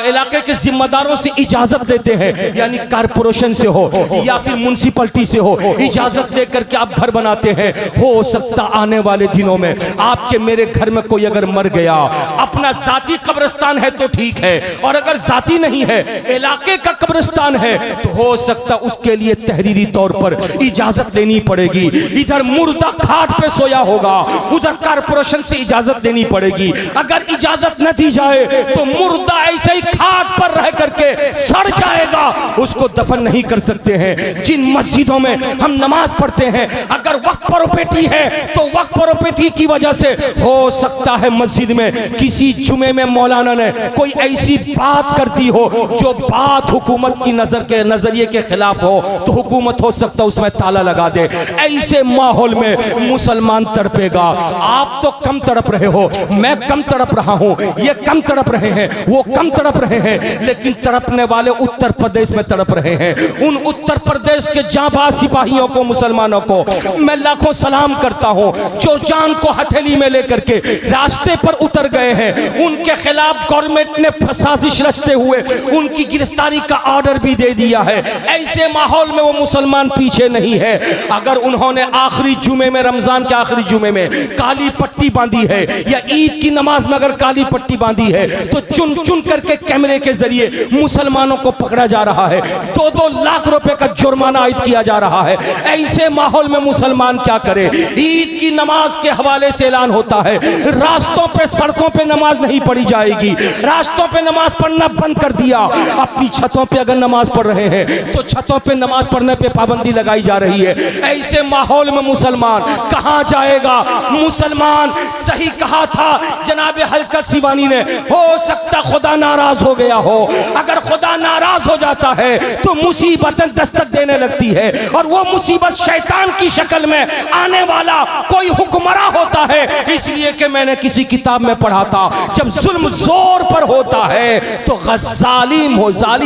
Speaker 1: इलाके के जिम्मेदारों से इजाजत लेते हैं, यानी कारपोरेशन से हो या फिर म्युनिसिपैलिटी से हो, इजाजत लेकर के आप घर बनाते हैं। हो सकता आने वाले दिनों में आपके मेरे घर में कोई अगर मर गया, अपना जाती कब्रिस्तान है तो ठीक है, और अगर जाती नहीं है, इलाके का कब्रिस्तान है, तो हो सकता उसके लिए तहरीरी तौर पर इजाजत लेनी पड़ेगी। इधर मुर्दा घाट पे सोया होगा, उधर कारपोरेशन से इजाजत लेनी पड़ेगी। अगर इजाजत न दी जाए तो मुर्दा ऐसे ही घाट पर रह करके सड़ जाएगा, उसको दफन नहीं कर सकते हैं। जिन मस्जिदों में हम नमाज पढ़ते हैं, अगर वक्फ प्रॉपर्टी है तो वक्फ प्रॉपर्टी की वजह से हो सकता है मस्जिद में किसी जुमे में मौलाना ने कोई ऐसी बात कर दी हो जो बात हुकूमत की नजरिए के खिलाफ हो, तो हुकूमत हो सकता है उसमें ताला लगा दे। ऐसे माहौल में मुसलमान तड़पेगा। आप तो कम तड़प रहे हो, मैं कम तड़प रहा हूं, ये कम तड़प रहे हैं, वो कम तड़प रहे हैं, लेकिन तड़पने वाले उत्तर प्रदेश में तड़प रहे हैं। उन उत्तर प्रदेश के जांबाज सिपाहियों को, मुसलमानों को मैं लाखों सलाम करता हूं, जो जान को हथेली में लेकर के रास्ते पर उतर गए हैं। उनके खिलाफ गवर्नमेंट ने साजिश रचते हुए उनकी गिरफ्तारी का ऑर्डर भी दे दिया है। ऐसे माहौल में वो मुसलमान पीछे नहीं है। अगर उन्होंने आखिरी जुमे में, रमजान के आखिरी जुमे में काली पट्टी बांधी है, या ईद की नमाज में अगर काली पट्टी बांधी है, तो चुन चुन करके कैमरे के जरिए मुसलमानों को पकड़ा जा रहा है। 2-2 लाख रुपए का जुर्माना आयद किया जा रहा है। ऐसे माहौल में मुसलमान क्या करे? ईद की नमाज के हवाले से ऐलान होता है, रास्तों पे, सड़कों पे नमाज नहीं पढ़ी जाएगी। रास्तों पे नमाज पढ़ना बंद कर दिया। अपनी छतों पे अगर नमाज पढ़ रहे हैं तो छतों पे नमाज पढ़ने पे पाबंदी लगाई जा रही है। ऐसे माहौल में मुसलमान कहां जाएगा? मुसलमान, सही कहा था जनाब हलचल सिवानी ने, हो सकता खुदा नाराज हो गया हो। अगर खुदा नाराज हो जाता है तो मुसीबतें दस्तक देने लगती है, और वो मुसीबत शैतान की शक्ल में आने वाला कोई हुक्मरान होता है। इसलिए कि मैंने किसी किताब में पढ़ा था, जब जुल्म जोर पर होता है तो जालिम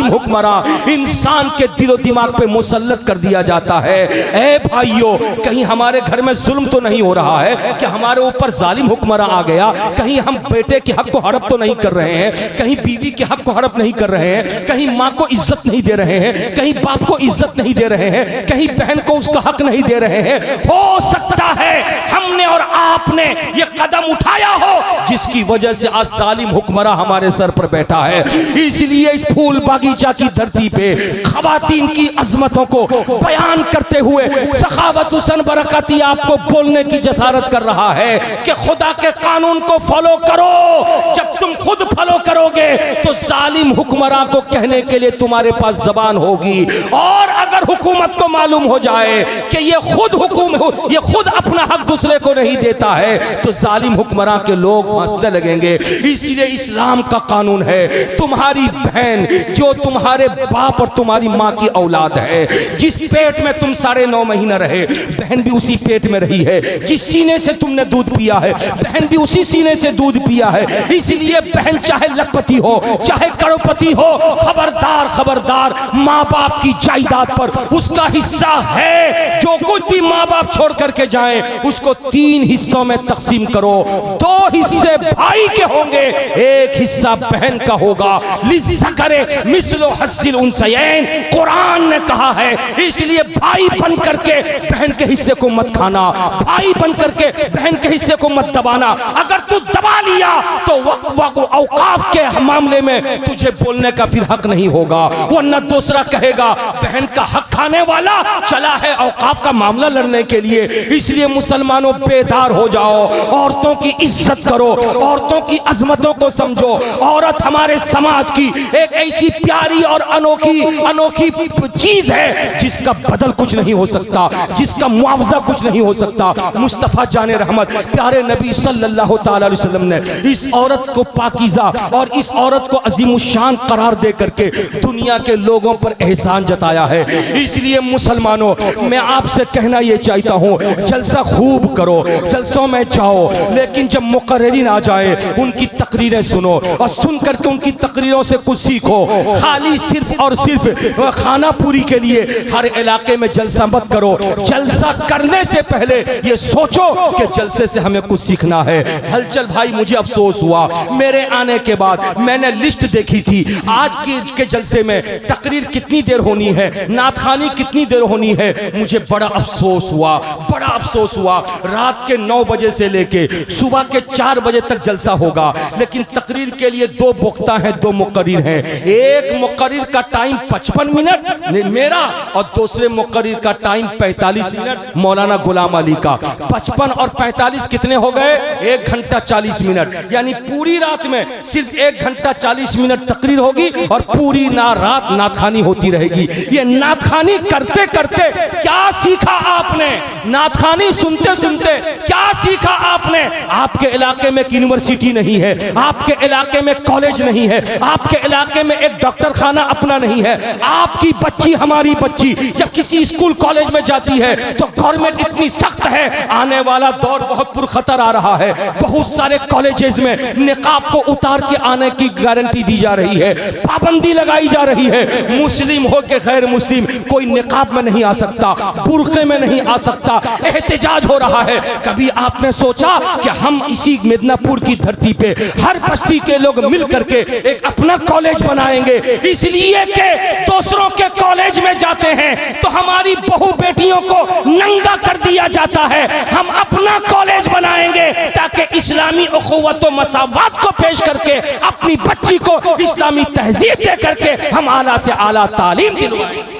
Speaker 1: हुक्मरान इंसान के दिलो दिमाग पे मुसल्लत कर दिया जाता है। ए भाइयों, कहीं हमारे घर में जुल्म तो नहीं हो रहा है कि हमारे ऊपर जालिम हुक्मरान आ गया? कहीं हम बेटे के हक को हड़प तो नहीं कर रहे हैं? कहीं बीवी के हक को हड़प नहीं कर रहे हैं? कहीं माँ को इज्जत नहीं दे रहे हैं? कहीं बाप को इज्जत नहीं दे रहे हैं? कहीं बहन को उसका हक नहीं दे रहे हैं? हो सकता है हमने और आपने ये कदम उठाया हो, जिसकी वजह से आज जालिम हुक्मरान हमारे सर पर बैठा है। इसलिए इस फूल बागीचा की धरती पे खवातीन की अजमतों को बयान करते हुए सखावत हुसैन बरकती आपको बोलने की जसारत कर रहा है कि खुदा के कानून को फॉलो करो। जब तुम खुद फॉलो करोगे तो जालिम हुक्मरान को कहने के लिए तुम्हारे पास जबान होगी। और अगर हुकूमत को मालूम हो जाए कि ये खुद अपना हक दूसरे को नहीं देता है तो जालिम हुक्मरान के लोग हंसने लगेंगे। इसीलिए इस्लाम का कानून है, तुम्हारी बहन जो तुम्हारे बाप और तुम्हारी माँ की औलाद है, जिस पेट में तुम 9.5 महीना रहे, बहन भी उसी पेट में रही है। जिस सीने से तुमने दूध पिया है, बहन भी उसी सीने से दूध पिया है। इसलिए बहन चाहे लखपति हो चाहे करोड़पति हो, खबरदार खबरदार, माँ बाप की जायदाद पर उसका हिस्सा है। जो कुछ भी माँ बाप छोड़ करके जाएं उसको 3 हिस्सों में तकसीम करो। 2 हिस्से भाई के होंगे, 1 हिस्सा बहन का होगा। लिज़्ज़करे मिस्लु हस्सिल उनसयैन, कुरान ने कहा है। इसलिए भाई बन करके बहन के हिस्से को मत खाना, भाई बन करके बहन के हिस्से को मत दबाना। अगर तू दबा लिया तो वक्त औकाफ के मामले में तुझे बोलने का फिर हक नहीं होगा, वरना दूसरा कहेगा बहन का हक खाने वाला चला है औकाफ का मामला लड़ने के लिए। इसलिए मुसलमानों बेदार हो जाओ, औरतों की इज्जत करो, औरतों की अजमतों को समझो। औरत हमारे समाज की एक ऐसी प्यारी और अनोखी चीज है जिसका बदल कुछ नहीं हो सकता, जिसका मुआवजा कुछ नहीं हो सकता। मुस्तफा जाने रहमत प्यारे नबी सल्लल्लाहु अलैहि वसल्लम ने इस औरत को पाकीज़ा और इस औरत को अजीमुशान करार दे करके दुनिया के लोगों पर एहसान जताया है। इसलिए मुसलमानों, मैं आपसे कहना यह चाहता हूँ, जलसा खूब करो, जलसों में जाओ, लेकिन जब मुकर्रिरीन आ जाए उनकी तकरीरें सुनो और सुन करके उनकी तकरीरों से कुछ सीखो। खाली सिर्फ और सिर्फ खाना पूरी के लिए हर इलाके में जलसा मत करो। जलसा करने से पहले ये सोचो कि जलसे से हमें कुछ सीखना है। हलचल भाई, मुझे अफसोस हुआ, मेरे आने के बाद मैंने लिस्ट देखी थी आज के जलसे में तकरीर कितनी देर होनी है, नातखानी कितनी देर होनी है। मुझे बड़ा अफसोस हुआ, बड़ा अफसोस हुआ। रात के 9 बजे से लेके सुबह के 4 बजे तक जलसा होगा, लेकिन तकरीर के लिए 2 वक्ता हैं, 2 मुकर्रिर हैं। एक मुकर्रिर का टाइम 55 मिनट मेरा और दूसरे मुकर्रिर का टाइम 45 मिनट मौलाना गुलाम अली का। 55 और 45 कितने हो गए? 1 घंटा 40 मिनट। यानी पूरी रात में सिर्फ 1 घंटा 40 मिनट तकरीर होगी और पूरी रात नातखानी होती रहेगी। ये नातखानी करते करते क्या सीखा आपने? नातखानी सुनते सुनते क्या सीखा आपने? आपके इलाके में एक यूनिवर्सिटी नहीं है, आपके इलाके में कॉलेज नहीं है, आपके इलाके में एक डॉक्टर खाना अपना नहीं है। आपकी बच्ची, हमारी बच्ची जब किसी स्कूल कॉलेज में जाती है तो गवर्नमेंट इतनी सख्त है, आने वाला दौर बहुत पुरखतर आ रहा है। बहुत सारे कॉलेजेस में निकाब को उतार के आने की गारंटी दी जा रही है, पाबंदी लगाई जा रही है। मुस्लिम हो के गैर मुस्लिम कोई निकाब में नहीं आ सकता, बुर्के में नहीं आ सकता। एहतजाज हो रहा है। कभी आपने सोचा कि हम इसी मिदनापुर की धरती पे हर बस्ती के लोग मिल करके एक अपना कॉलेज बनाएंगे? इसलिए कि दूसरों के कॉलेज में जाते हैं तो हमारी बहू बेटियों को नंगा कर दिया जाता है। हम अपना कॉलेज बनाएंगे ताकि इस्लामी उखुवत व मसावत को पेश करके अपनी बच्ची को इस्लामी तहजीब दे करके हम आला से आला तालीम दिलवाएंगे।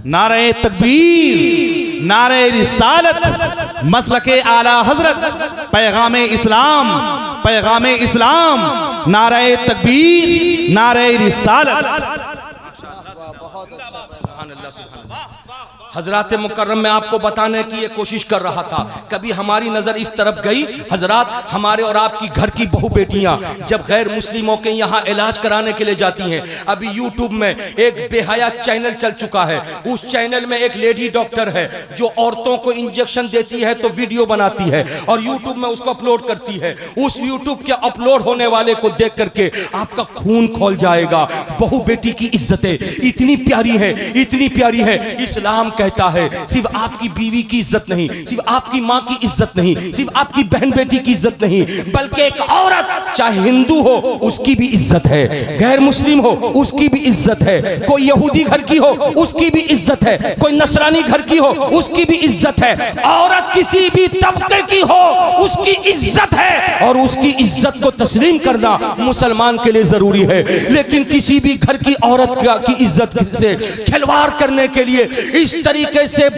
Speaker 2: नारे तकबीर, नारे रिसालत, मसलके आला हजरत, पैगामे इस्लाम, पैगामे इस्लाम, नारे तकबीर, नारे रिसालत।
Speaker 1: हजरात मुकर्रम में आपको बताने की ये कोशिश कर रहा था। कभी हमारी नज़र इस तरफ गई, हजरात हमारे और आपकी घर की बहू बेटियां जब गैर मुस्लिमों के यहाँ इलाज कराने के लिए जाती हैं। अभी यूट्यूब में एक बेहया चैनल चल चुका है, उस चैनल में एक लेडी डॉक्टर है जो औरतों को इंजेक्शन देती है तो वीडियो बनाती है और यूट्यूब में उसको अपलोड करती है। उस यूट्यूब के अपलोड होने वाले को देख करके आपका खून खौल जाएगा। बहू बेटी की इज्जतें इतनी प्यारी है, इतनी प्यारी है। इस्लाम कहता है सिर्फ आपकी बीवी की इज्जत नहीं, सिर्फ आपकी माँ की इज्जत नहीं, सिर्फ आपकी बहन बेटी की इज्जत नहीं, बल्कि एक औरत चाहे हिंदू हो उसकी भी इज्जत है, गैर मुस्लिम हो उसकी भी इज्जत है, कोई यहूदी घर की हो उसकी भी इज्जत है, कोई नसरानी घर की हो उसकी भी इज्जत है। औरत किसी भी तबके की हो उसकी इज्जत है और उसकी इज्जत को तस्लीम करना मुसलमान के लिए जरूरी है। लेकिन किसी भी घर की औरत की इज्जत से खिलवाड़ बरकरार करने के लिए इस तरीके से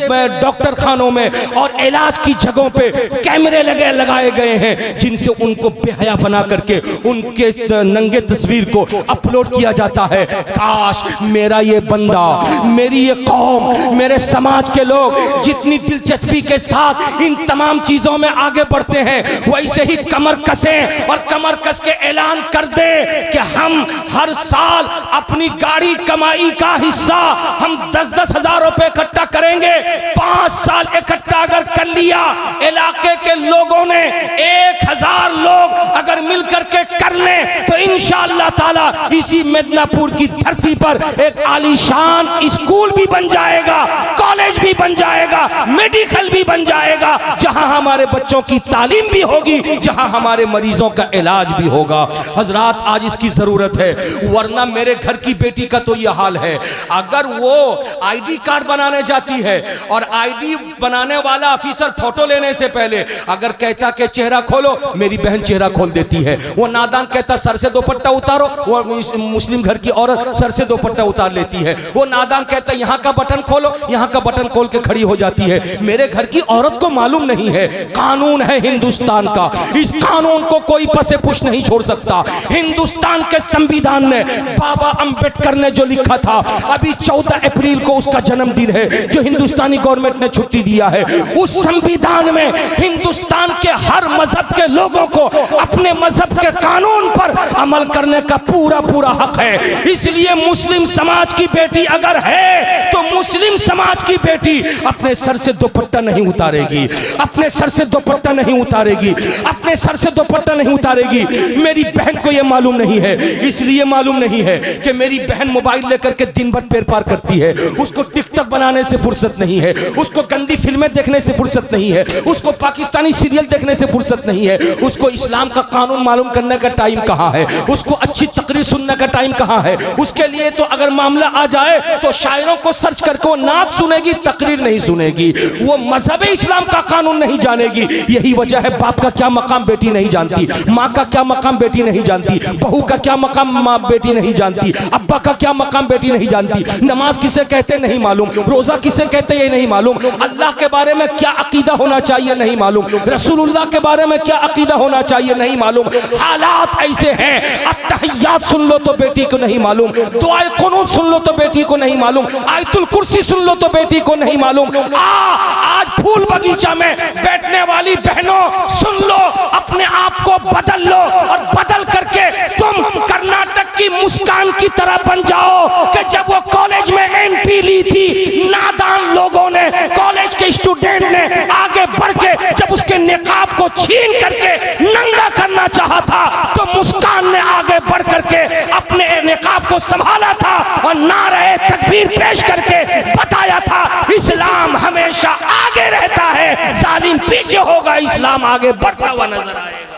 Speaker 1: डॉक्टर खानों में और इलाज की जगहों पे कैमरे लगाए गए हैं, जिनसे उनको बेहया बना करके उनके नंगे तस्वीर को अपलोड किया जाता है। काश मेरा ये बंदा, मेरी ये कौम, मेरे समाज के लोग जितनी दिलचस्पी के साथ इन तमाम चीजों में आगे बढ़ते हैं, वैसे ही कमर कसें और कमर कस के ऐलान कर दें कि हम हर साल अपनी गाड़ी कमाई का हिस्सा हम 10-10 हजार रुपए इकट्ठा करेंगे। 5 साल इकट्ठा अगर कर लिया, इलाके के लोगों ने 1000 लोग अगर मिलकर के कर लें तो इंशाअल्लाह ताला इसी मिदनापुर की धरती पर एक आलीशान स्कूल भी बन जाएगा, कॉलेज भी बन जाएगा, मेडिकल भी बन जाएगा, जहां हमारे बच्चों की तालीम भी होगी, जहां हमारे मरीजों का इलाज भी होगा। हजरात, आज इसकी जरूरत है, वरना मेरे घर की बेटी का तो यह हाल है। अगर वो आईडी कार्ड बनाने जाती है और आईडी बनाने वाला ऑफिसर फोटो लेने से पहले अगर कहता कि चेहरा खोलो, मेरी बहन चेहरा खोल देती है। वो नादान कहता सर से दुपट्टा उतारो, वो मुस्लिम घर की औरत सर से दुपट्टा उतार लेती है। वो नादान कहता यहाँ का बटन खोलो, यहाँ का बटन खोल के खड़ी हो जाती है। मेरे घर की औरत को मालूम नहीं है कानून है हिंदुस्तान का, इस कानून को कोई पसे पुश नहीं छोड़ सकता। हिंदुस्तान के संविधान ने, बाबा अंबेडकर ने जो लिखा था, अभी 14 अप्रैल को उसका जन्मदिन है जो हिंदुस्तानी गवर्नमेंट ने छुट्टी दिया है, उस संविधान में हिंदुस्तान के हर मजहब के लोगों को अपने मजहब के कानून पर अमल करने का पूरा पूरा हक है। इसलिए मुस्लिम समाज की बेटी अगर है तो मुस्लिम समाज की बेटी अपने सर से दुपट्टा नहीं उतारेगी, अपने सर से दुपट्टा नहीं उतारेगी, अपने सर से दुपट्टा नहीं उतारेगी। मेरी बहन को यह मालूम नहीं है, इसलिए मालूम नहीं है कि मेरी बहन मोबाइल लेकर के दिन भर पेर पार करती है, उसको टिकटॉक बनाने से फुर्सत नहीं है, उसको गंदी फिल्में देखने से फुर्सत नहीं है, उसको पाकिस्तानी सीरियल देखने से फुर्सत नहीं है, उसको इस्लाम का कानून मालूम करने का टाइम कहाँ है, उसको अच्छी तकरीर सुनने का टाइम कहाँ है। उसके लिए तो अगर मामला आ जाए तो शायरों को सर्च करके वो नात सुनेगी, तकरीर नहीं सुनेगी, वो मजहब इस्लाम का कानून नहीं जानेगी। यही वजह है बाप का क्या मकाम बेटी नहीं जानती, माँ का क्या मकाम बेटी नहीं जानती, बहू का क्या मकाम माँ बेटी नहीं जानती, अब्बा का क्या मकाम बेटी नहीं जानती, नमाज किसे कहते नहीं मालूम, रोजा किसे कहते ये नहीं मालूम, अल्लाह के बारे में क्या अकीदा होना चाहिए नहीं मालूम, रसूलुल्लाह के बारे में क्या अकीदा होना चाहिए नहीं मालूम। हालात ऐसे हैं, अत्तहियात सुन लो तो बेटी को नहीं मालूम, दुआए कुनूत सुन लो तो बेटी को नहीं मालूम, आयतुल कुर्सी सुन लो तो बेटी को नहीं मालूम। आज फूल बगीचा में बैठने वाली बहनों सुन लो, अपने आप को बदल लो और बदल करके तुम कर्नाटक की मुस्कान की तरह बन जाओ कि जब वो कॉलेज में एंट्री ली थी, नादान लोगों ने, कॉलेज के स्टूडेंट ने आगे बढ़ के जब उसके निकाब को छीन करके नंगा करना चाहा था तो मुस्कान ने आगे बढ़ करके अपने निकाब को संभाला था और नारे तकबीर पेश करके बताया था इस्लाम हमेशा आगे रहता है, जालिम पीछे होगा, इस्लाम आगे बढ़ता हुआ नजर आएगा।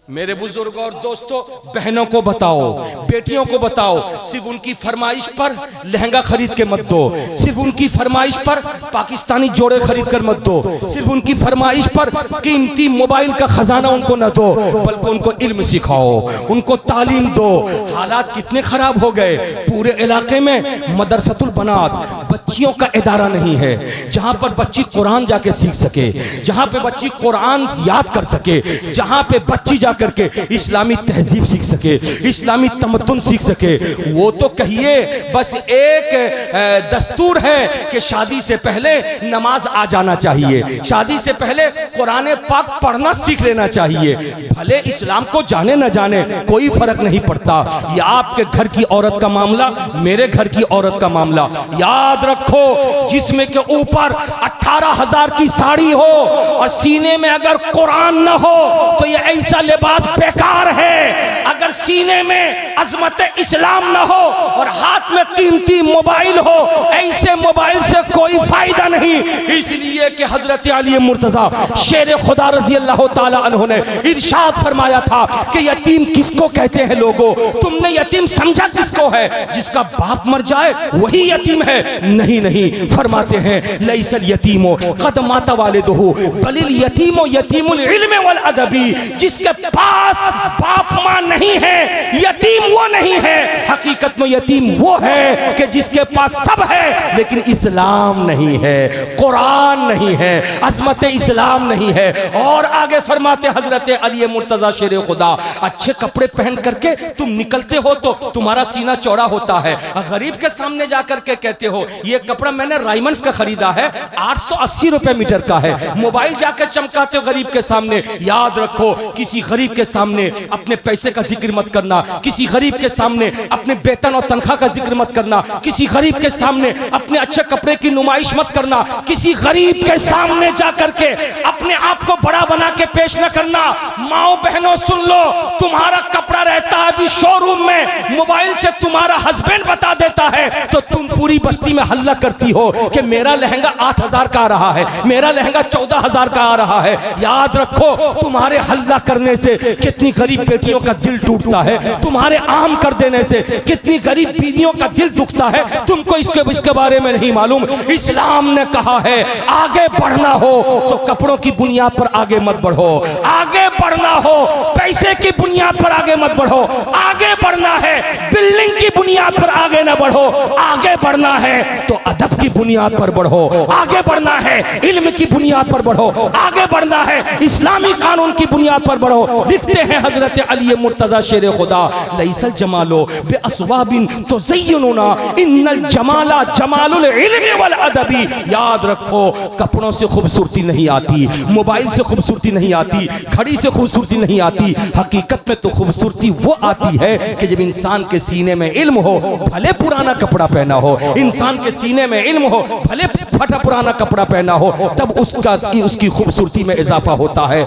Speaker 1: मेरे बुजुर्ग और दोस्तों, बहनों को बताओ, बेटियों को बताओ, सिर्फ उनकी फरमाइश पर लहंगा खरीद के मत दो, सिर्फ उनकी फरमाइश पर पाकिस्तानी जोड़े खरीद कर मत दो, सिर्फ उनकी फरमाइश पर कीमती मोबाइल का खजाना उनको न दो, बल्कि उनको इल्म सिखाओ, उनको तालीम दो। हालात कितने खराब हो गए, पूरे इलाके में मदरसतुल बनात, बच्चियों का इदारा नहीं है जहां पर बच्ची कुरान जाके सीख सके, जहां पे बच्ची कुरान याद कर सके, जहां पे बच्ची करके इस्लामी तहजीब सीख सके, इस्लामी तमद्दुन सीख सके। वो तो कहिए बस एक दस्तूर है कि शादी से पहले नमाज आ जाना चाहिए, शादी से पहले कुरान पाक पढ़ना सीख लेना चाहिए। भले इस्लाम को जाने न जाने कोई फर्क नहीं पड़ता, ये आपके घर की औरत का मामला, मेरे घर की औरत का मामला। याद रखो, जिस्म के ऊपर 18,000 की साड़ी हो और सीने में अगर कुरान न हो तो ये ऐसा बात बेकार है। अगर सीने में अजमत इस्लाम न हो और हाथ में कीमती मोबाइल हो, ऐसे मोबाइल से कोई फायदा नहीं। इसलिए कि हजरत अली मुर्तजा शेर खुदा रजी अल्लाह ताला अन्हु ने इरशाद फरमाया था कि यतीम किसको कहते हैं लोगों, तुमने यतीम समझा किसको है, जिसका बाप मर जाए वही यतीम है। नहीं नहीं, फरमाते हैं लैसल यतीमो कद माता वालिदहु बलिल यतीमो यतीमुल इल्म वल अदबी, जिसके पास बाप मां नहीं है, यतीम वो नहीं है। हकीकत में यतीम वो है कि जिसके पास सब है लेकिन इस्लाम नहीं है, कुरान नहीं है, अजमत इस्लाम नहीं है। और आगे फरमाते हजरत अली मुर्तजा शेर खुदा, अच्छे कपड़े पहन करके तुम निकलते हो तो तुम्हारा सीना चौड़ा होता है, गरीब के सामने जाकर के कहते हो ये कपड़ा मैंने राइमंड्स का खरीदा है, 880 रुपए मीटर का है, मोबाइल जाकर चमकाते हो गरीब के सामने। याद रखो, किसी गरीब के सामने अपने पैसे का जिक्र मत करना, किसी गरीब के सामने अपने वेतन और तनख्वाह का जिक्र मत करना, किसी गरीब के सामने अपने अच्छे कपड़े की नुमाइश मत करना, किसी गरीब के सामने जाकर के अपने आप को बड़ा बना के पेश न करना। माओ बहनों सुन लो, तुम्हारा कपड़ा रहता है अभी शोरूम में, मोबाइल से तुम्हारा हस्बैंड बता देता है तो तुम पूरी बस्ती में हल्ला करती हो कि मेरा लहंगा 8,000 का आ रहा है, मेरा लहंगा 14,000 का आ रहा है। याद रखो, तुम्हारे हल्ला करने से कितनी गरीब बेटियों का दिल टूटता है, तुम्हारे आम कर देने से कितनी गरीब बीवियों का दिल दुखता है, तुमको इसके बारे में नहीं मालूम। इस्लाम ने कहा है आगे बढ़ना हो तो कपड़ों की बुनियाद पर आगे मत बढ़ो, आगे बढ़ना हो पैसे की बुनियाद पर आगे मत बढ़ो, आगे बढ़ना है बिल्डिंग की बुनियाद पर आगे ना बढ़ो, आगे बढ़ना है तो अदब की बुनियाद पर बढ़ो, आगे बढ़ना है इल्म की बुनियाद पर बढ़ो, आगे बढ़ना है इस्लामी कानून की बुनियाद पर बढ़ो। लिखते हैं हजरत अली मुर्तजा शेर खुदा, लैसल जमालो बेअस्वाबिन तुज़य्यिनुना इन्नल जमाला जमालुल इल्मी वल अदबी। याद रखो, कपड़ों से खूबसूरती नहीं आती, मोबाइल से खूबसूरती नहीं आती, घड़ी से खूबसूरती नहीं आती, हकीकत में तो खूबसूरती वो आती है कि जब इंसान के सीने में इल्म हो, भले पुराना कपड़ा पहना हो, इंसान के सीने में इल्म हो, भले फटा पुराना कपड़ा पहना हो, तब उसकी खूबसूरती में इजाफा होता है।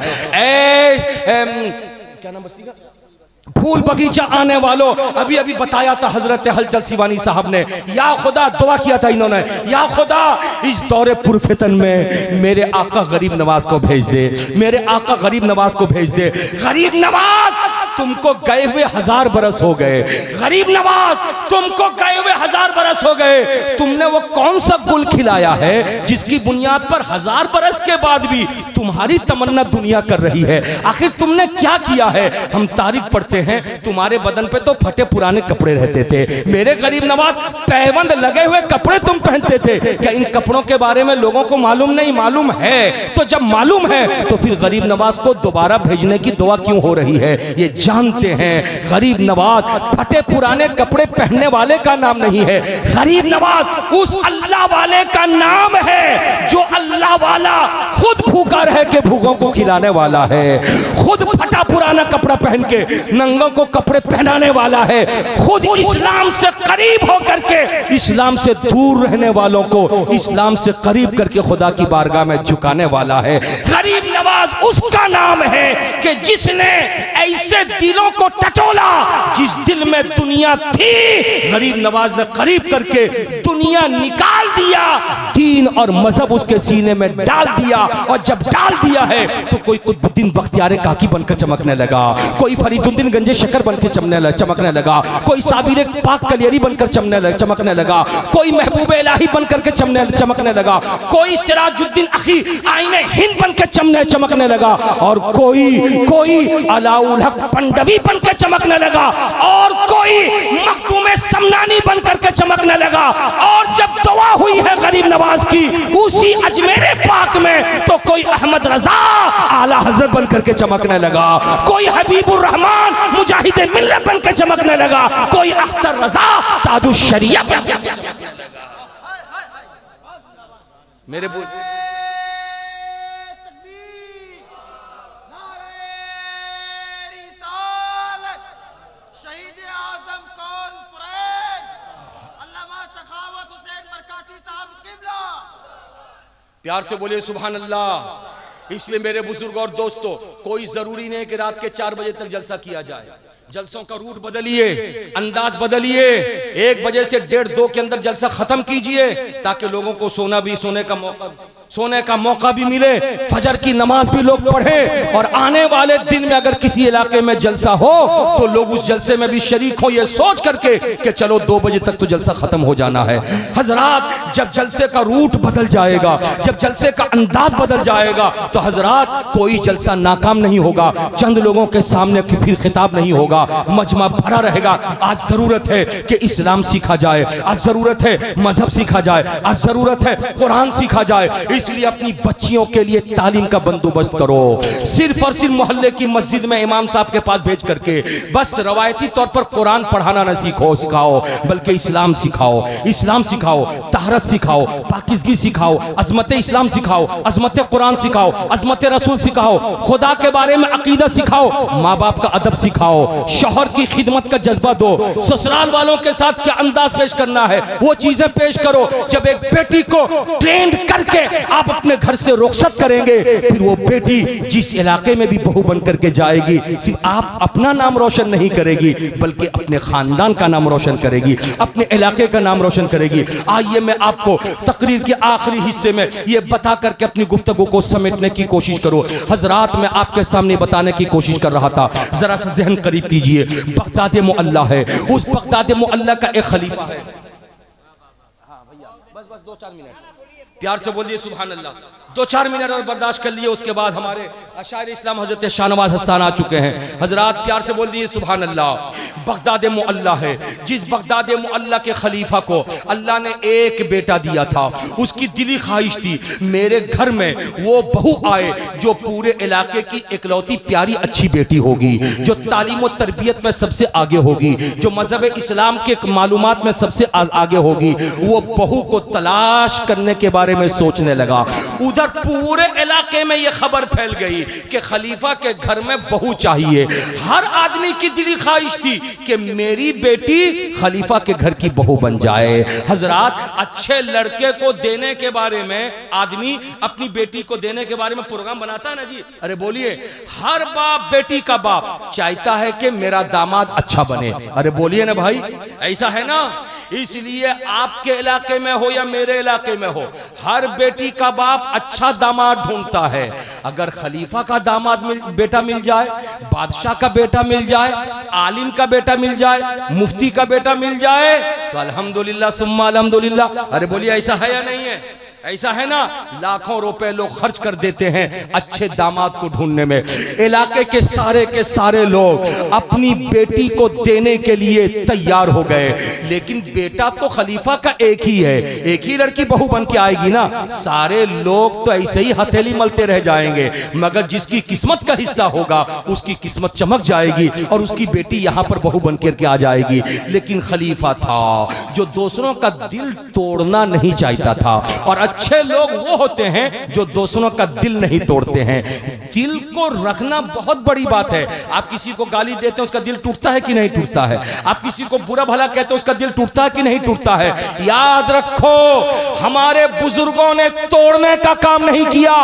Speaker 1: क्या नाम बस्ती का? फूल बगीचा आने वालों, अभी अभी बताया था हजरत हलचल सिवानी साहब ने, या खुदा दुआ किया था इन्होंने, या खुदा इस दौरे पुरफितन में मेरे आका गरीब नवाज को भेज दे, मेरे आका गरीब नवाज को भेज दे। गरीब नवाज तुमको गए हुए 1000 बरस हो गए, गरीब नवाज तुमको गए हुए 1000 बरस हो गए, तुमने वो कौन सा गुल खिलाया है जिसकी बुनियाद पर 1000 बरस के बाद भी तुम्हारी तमन्ना दुनिया कर रही है? आखिर तुमने क्या किया है? हम तारीख पढ़ते हैं, तुम्हारे बदन पे तो फटे पुराने कपड़े रहते थे, मेरे गरीब नवाज पैबंद लगे हुए कपड़े तुम पहनते थे। क्या इन कपड़ों के बारे में लोगों को मालूम नहीं? मालूम है। तो जब मालूम है तो फिर गरीब नवाज को दोबारा भेजने की दुआ क्यों हो रही है? ये जानते हैं गरीब नवाज फटे पुराने कपड़े पहनने वाले का नाम नहीं है, गरीब नवाज उस अल्लाह वाले का नाम है जो अल्लाह वाला खुद भूखा रह के भूखों को खिलाने वाला है, खुद फटा पुराना कपड़ा पहन के नंगों को कपड़े पहनाने वाला है, खुद इस्लाम से करीब होकर के इस्लाम से दूर रहने वालों को इस्लाम से करीब करके खुदा की बारगाह में झुकाने वाला है। गरीब नवाज उसका नाम है कि जिसने ऐसे दिलों को टटोला जिस दिल में दुनिया थी, गरीब नवाज ने करीब करके दुनिया निकाल दिया, दीन और मजहब उसके सीने में डाल दिया। और जब डाल दिया है तो कोई कुतुबुद्दीन बख्तियार काकी बनकर चमकने लगा, कोई फरीदुद्दीन गंजे शकर बनकर चमकने लगा, कोई साबिर पाक कलियरी बनकर चमकने लगा, कोई महबूब इलाही बनकर के चमकने लगा, कोई सिराजुद्दीन अखी आईने हिंद बनकर चमकने लगा, और कोई अलाउल हक पंडवी बनकर चमकने लगा, और कोई मखदूम समनानी बनकर के चमकने लगा। और जब दुआ हुई है गरीब नवाज की उसी अजमेर पाक में, तो कोई अहमद रजा आला हजरत बनकर के चमकने लगा, कोई हबीबुर रहमान मुजाहिद मिल्लत बनकर चमकने लगा, कोई अख्तर रजा ताजुश शरिया बनकर के चमकने लगा। मेरे प्यार से बोलिए सुभान अल्लाह। इसलिए मेरे बुजुर्ग और दोस्तों, कोई जरूरी नहीं कि रात के 4 बजे तक जलसा किया जाए, जलसों का रूट बदलिए, अंदाज बदलिए, 1 बजे से 1:30-2 के अंदर जलसा खत्म कीजिए ताकि लोगों को सोने का मौका सोने का मौका भी मिले, फजर की नमाज भी लोग पढ़े, और आने वाले दिन में अगर किसी इलाके में जलसा हो तो लोग उस जलसे में भी शरीक हो, ये सोच करके कि चलो 2 बजे तक तो जलसा खत्म हो जाना है। हजरात जब जलसे का रूट बदल जाएगा, जब जलसे का अंदाज बदल जाएगा, तो हजरात कोई जलसा नाकाम नहीं होगा, चंद लोगों के सामने फिर खिताब नहीं होगा, मजमा भरा रहेगा। आज जरूरत है कि इस्लाम सीखा जाए, आज जरूरत है मजहब सीखा जाए, आज जरूरत है कुरान सीखा जाए। इसलिए अपनी बच्चियों के लिए तालीम का बंदोबस्त करो। सिर्फ और सिर्फ मोहल्ले की मस्जिद में इमाम साहब के पास भेज करके बस रवायती तौर पर कुरान पढ़ाना न सिखाओ, बल्कि इस्लाम सिखाओ, इस्लाम सिखाओ, तहरत सिखाओ, पाकिज़गी सिखाओ, अज़मत इस्लाम सिखाओ, अज़मत कुरान सिखाओ, अज़मत रसूल सिखाओ, खुदा के बारे में अकीदा सिखाओ, माँ बाप का अदब सिखाओ, शौहर की खिदमत का जज्बा दो, ससुराल वालों के साथ क्या अंदाज पेश करना है वो चीजें पेश करो। जब एक बेटी को ट्रेंड करके आप अपने घर से रुखसत करेंगे, फिर वो बेटी जिस इलाके में भी बहू बन करके जाएगी, सिर्फ आप अपना नाम रोशन नहीं करेगी, बल्कि अपने खानदान का नाम रोशन करेगी, अपने इलाके का नाम रोशन करेगी। आइए मैं आपको तकरीर के आखिरी हिस्से में ये बता करके अपनी गुफ्तगू को समेटने की कोशिश करूं। हजरात मैं आपके सामने बताने की कोशिश कर रहा था, जरा सा जहन करीब कीजिए। बगदाद मुअल्ला है, उस बगदाद मुअल्ला का एक खलीफा है। हाँ भैया बस 2-4 मिनट प्यार से बोलिए सुभान अल्लाह। 2-4 मिनट और बर्दाश्त कर लिए, उसके बाद हमारे अशायर इस्लाम हजरत शाहनवाज हसन आ चुके हैं। हजरात प्यार से बोल दिए सुभान अल्लाह। बगदाद मुअल्ला है, जिस बगदाद मुअल्ला के खलीफा को अल्लाह ने एक बेटा दिया था, उसकी दिली ख्वाहिश थी मेरे घर में वो बहू आए जो पूरे इलाके की इकलौती प्यारी अच्छी बेटी होगी, जो तालीम और तरबियत में सबसे आगे होगी, जो मजहब इस्लाम के मालूमात में सबसे आगे होगी। वो बहू को तलाश करने के बारे में सोचने लगा। उधर पूरे इलाके में ये खबर फैल गई कि खलीफा के घर में बहू चाहिए। हर आदमी की दिली ख्वाहिश थी कि मेरी बेटी खलीफा के घर की बहू बन जाए। हजरात अच्छे लड़के को देने के बारे में आदमी अपनी बेटी को देने के बारे में प्रोग्राम बनाता है ना जी। अरे बोलिए, हर बाप बेटी का बाप चाहता है कि मेरा दामाद अच्छा बने। अरे बोलिए ना भाई, ऐसा है ना। इसलिए आपके इलाके में हो या मेरे इलाके में हो, हर बेटी का बाप अच्छा दामाद ढूंढता है। अगर खलीफा का दामाद बेटा मिल जाए, बादशाह का बेटा मिल जाए, आलिम का बेटा मिल जाए, मुफ्ती का बेटा मिल जाए, तो अल्हम्दुलिल्लाह सुम्मा अल्हम्दुलिल्लाह। अरे बोलिए, ऐसा है या नहीं है? ऐसा है ना। लाखों रुपए लोग खर्च कर देते हैं अच्छे दामाद को ढूंढने में। इलाके के सारे लोग अपनी बेटी को देने के लिए तैयार हो गए, लेकिन बेटा तो खलीफा का एक ही है, एक ही लड़की बहू बन के आएगी ना। सारे लोग तो ऐसे ही हथेली मलते रह जाएंगे, मगर जिसकी किस्मत का हिस्सा होगा उसकी किस्मत चमक जाएगी और उसकी बेटी यहाँ पर बहू बन के आ जाएगी। लेकिन खलीफा था जो दूसरों का दिल तोड़ना नहीं चाहता था, और अच्छे लोग वो होते हैं जो दूसरों का दिल नहीं तोड़ते हैं। दिल को रखना बहुत बड़ी बात है। आप किसी को गाली देते हैं, उसका दिल टूटता है कि नहीं टूटता है? आप किसी को बुरा भला कहते हैं, उसका दिल टूटता है कि नहीं टूटता है? याद रखो, हमारे बुजुर्गों ने तोड़ने का काम नहीं किया,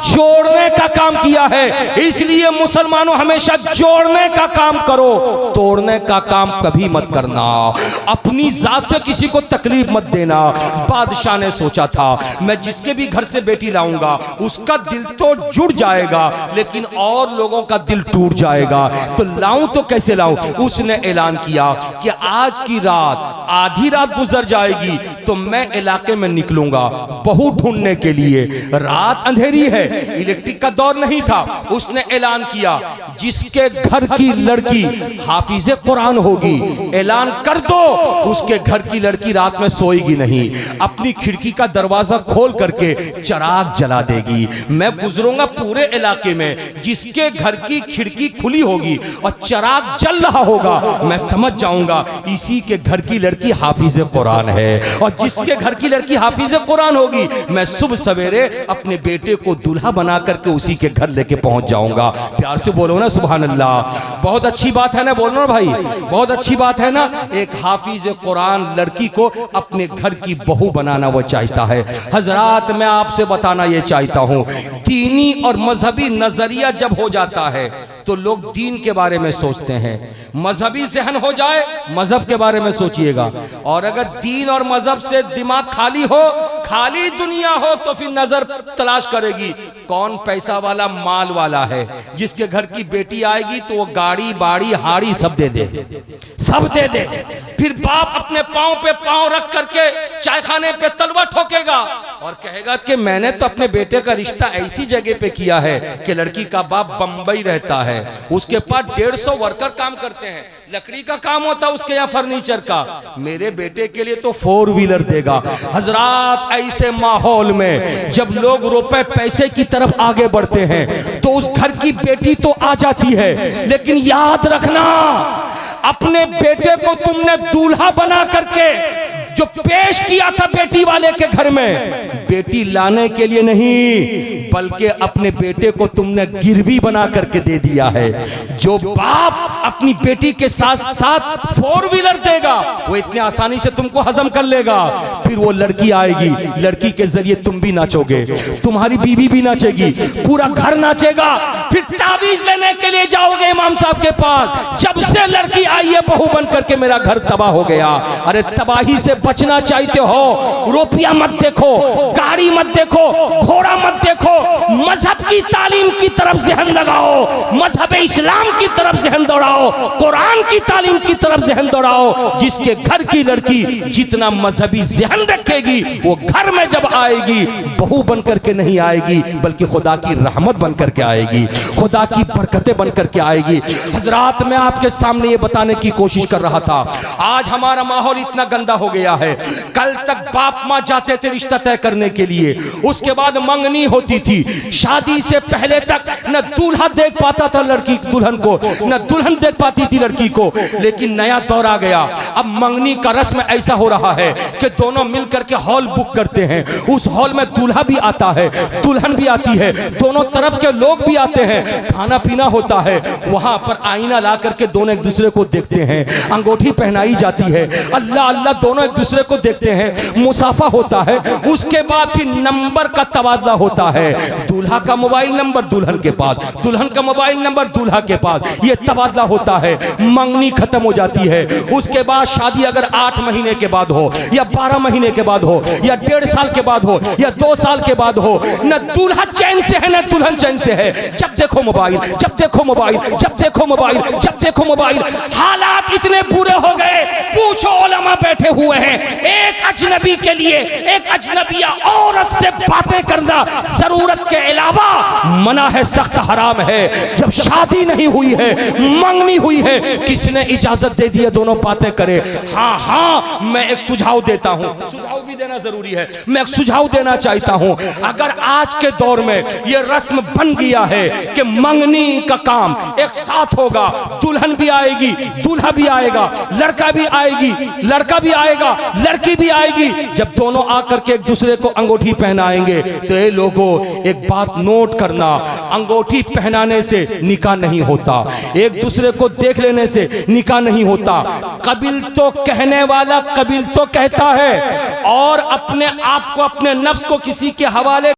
Speaker 1: जोड़ने का काम किया है। इसलिए मुसलमानों हमेशा जोड़ने का काम करो, तोड़ने का काम कभी मत करना। अपनी जात से किसी को तकलीफ मत देना। बादशाह ने सोचा था मैं जिसके भी घर से बेटी लाऊंगा उसका दिल तो जुड़ जाएगा, लेकिन और लोगों का दिल टूट जाएगा, तो लाऊं तो कैसे लाऊं। उसने ऐलान किया कि आज की रात, आधी रात गुजर जाएगी तो मैं इलाके में निकलूंगा बहू ढूंढने के लिए। रात अंधेरी है, इलेक्ट्रिक का दौर नहीं था। उसने ऐलान किया जिसके घर की लड़की हाफिजे कुरान होगी, ऐलान कर दो उसके घर की लड़की रात में सोएगी नहीं, अपनी खिड़की का दरवाजा खोल करके चिराग जला देगी। मैं गुजरूंगा पूरे इलाके में, जिसके घर की खिड़की खुली होगी और चिराग जल रहा होगा, मैं समझ जाऊंगा इसी के घर की लड़की हाफिज कुरान है। और जिसके घर की लड़की हाफिज कुरान होगी, मैं सुबह सवेरे अपने बेटे को दूल्हा बना करके उसी के घर लेके पहुंच जाऊंगा। प्यार से बोलो ना सुभान अल्लाह। बहुत अच्छी बात है ना, बोलो ना भाई, बहुत अच्छी बात है ना। एक हाफिज कुरान लड़की को अपने घर की बहू बनाना वो चाहता है। हजरात मैं आपसे बताना ये चाहता हूं, दीनी और मजहबी नजरिया जब हो जाता है तो लोग दीन के बारे में सोचते हैं, मजहबी जहन हो जाए मजहब के बारे में सोचिएगा। और अगर दीन और मजहब से दिमाग खाली हो, खाली दुनिया हो तो फिर नजर तलाश करेगी कौन पैसा वाला, माल वाला है, जिसके घर की बेटी आएगी तो वो गाड़ी बाड़ी हाड़ी सब दे दे, सब दे दे। फिर बाप अपने पांव पे पांव रख करके चायखाने पे तलवा ठोकेगा और कहेगा कि मैंने तो अपने बेटे का रिश्ता ऐसी जगह पे किया है कि लड़की का बाप बंबई रहता है, उसके पास 150 वर्कर काम करते हैं, लकड़ी का काम होता है उसके यहाँ फर्नीचर का, मेरे बेटे के लिए तो 4 व्हीलर देगा। हजरात, ऐसे माहौल में जब लोग रुपए पैसे की तरफ आगे बढ़ते हैं तो उस घर की बेटी तो आ जाती है, लेकिन याद रखना अपने बेटे को तुमने दूल्हा बना करके जो पेश किया था बेटी वाले के घर में, बेटी लाने के लिए नहीं बल्कि अपने बेटे को तुमने गिरवी बना करके दे दिया है। जो बाप अपनी बेटी के साथ साथ 4 व्हीलर देगा वो इतने आसानी से तुमको हजम कर लेगा। फिर वो लड़की आएगी, लड़की के जरिए तुम भी नाचोगे, तुम्हारी बीवी भी नाचेगी, पूरा घर नाचेगा। फिर तावीज लेने के लिए जाओगे इमाम साहब के पास, जब से लड़की आई है बहू बन करके मेरा घर तबाह हो गया। अरे तबाही से बचना चाहते हो, रुपया मत देखो, गाड़ी मत देखो, घोड़ा मत देखो, मजहब की तालीम की तरफ ज़हन लगाओ, मजहब इस्लाम की तरफ ज़हन दौड़ाओ, कुरान की तालीम की तरफ ज़हन दौड़ाओ। जिसके घर की लड़की जितना मजहबी ज़हन रखेगी वो घर में जब आएगी बहू बन करके नहीं आएगी बल्कि खुदा की रहमत बन करके आएगी, खुदा की बरकतें बन करके आएगी। हजरात, मैं आपके सामने ये बताने की कोशिश कर रहा था, आज हमारा माहौल इतना गंदा हो गया है। कल तक बाप माँ जाते थे रिश्ता तय करने के लिए, उसके बाद मंगनी होती थी, शादी से पहले तक न दूल्हा देख पाता था लड़की दुल्हन को, न दुल्हन देख पाती थी लड़की को। लेकिन नया दौर आ गया, अब मंगनी का रस्म ऐसा हो रहा है कि दोनों मिलकर के हॉल बुक करते हैं, उस हॉल में दूल्हा भी आता है, दुल्हन भी आती है, दोनों तरफ के लोग भी आते हैं, खाना पीना होता है, वहां पर आईना ला करके दोनों एक दूसरे को देखते हैं, अंगूठी पहनाई जाती है, अल्लाह अल्लाह दोनों एक दूसरे को देखते हैं, मुसाफा होता है, उसके बाद फिर नंबर का तबादला होता है, दूल्हा का मोबाइल नंबर दुल्हन के पास, दुल्हन का मोबाइल नंबर दूल्हा के पास, ये तबादला होता है, मंगनी खत्म हो जाती है। उसके बाद शादी अगर 8 महीने के बाद हो या 12 महीने के बाद हो या 1.5 साल के बाद हो या 2 साल के बाद हो, न दूल्हा चैन से है न दुल्हन चैन से है। जब देखो मोबाइल, जब देखो मोबाइल, जब देखो मोबाइल, जब देखो मोबाइल। हालात इतने बुरे हो गए, पूछो उलमा बैठे हुए हैं, एक अजनबी के लिए एक अजनबिया औरत से बातें करना जरूरत के अलावा मना है, सख्त हराम है। जब शादी नहीं हुई है, मंगनी हुई है, किसने इजाजत दे दी है दोनों बातें करे? हाँ हाँ, मैं एक सुझाव देता हूँ, सुझाव भी देना जरूरी है, मैं एक सुझाव देना चाहता हूँ। अगर आज के दौर में यह रस्म बन गया है कि मंगनी का काम एक साथ होगा, दुल्हन भी आएगी, दूल्हा भी आएगा, लड़का भी आएगी, लड़का भी आएगा, लड़की भी आएगी, जब दोनों आकर के एक दूसरे को अंगूठी पहनाएंगे तो ये लोगों एक बात नोट करना, अंगूठी पहनाने से निकाह नहीं होता, एक दूसरे को देख लेने से निकाह नहीं होता। कबिल तो कहने वाला कबिल तो कहता है और अपने आप को, अपने नफ्स को किसी के हवाले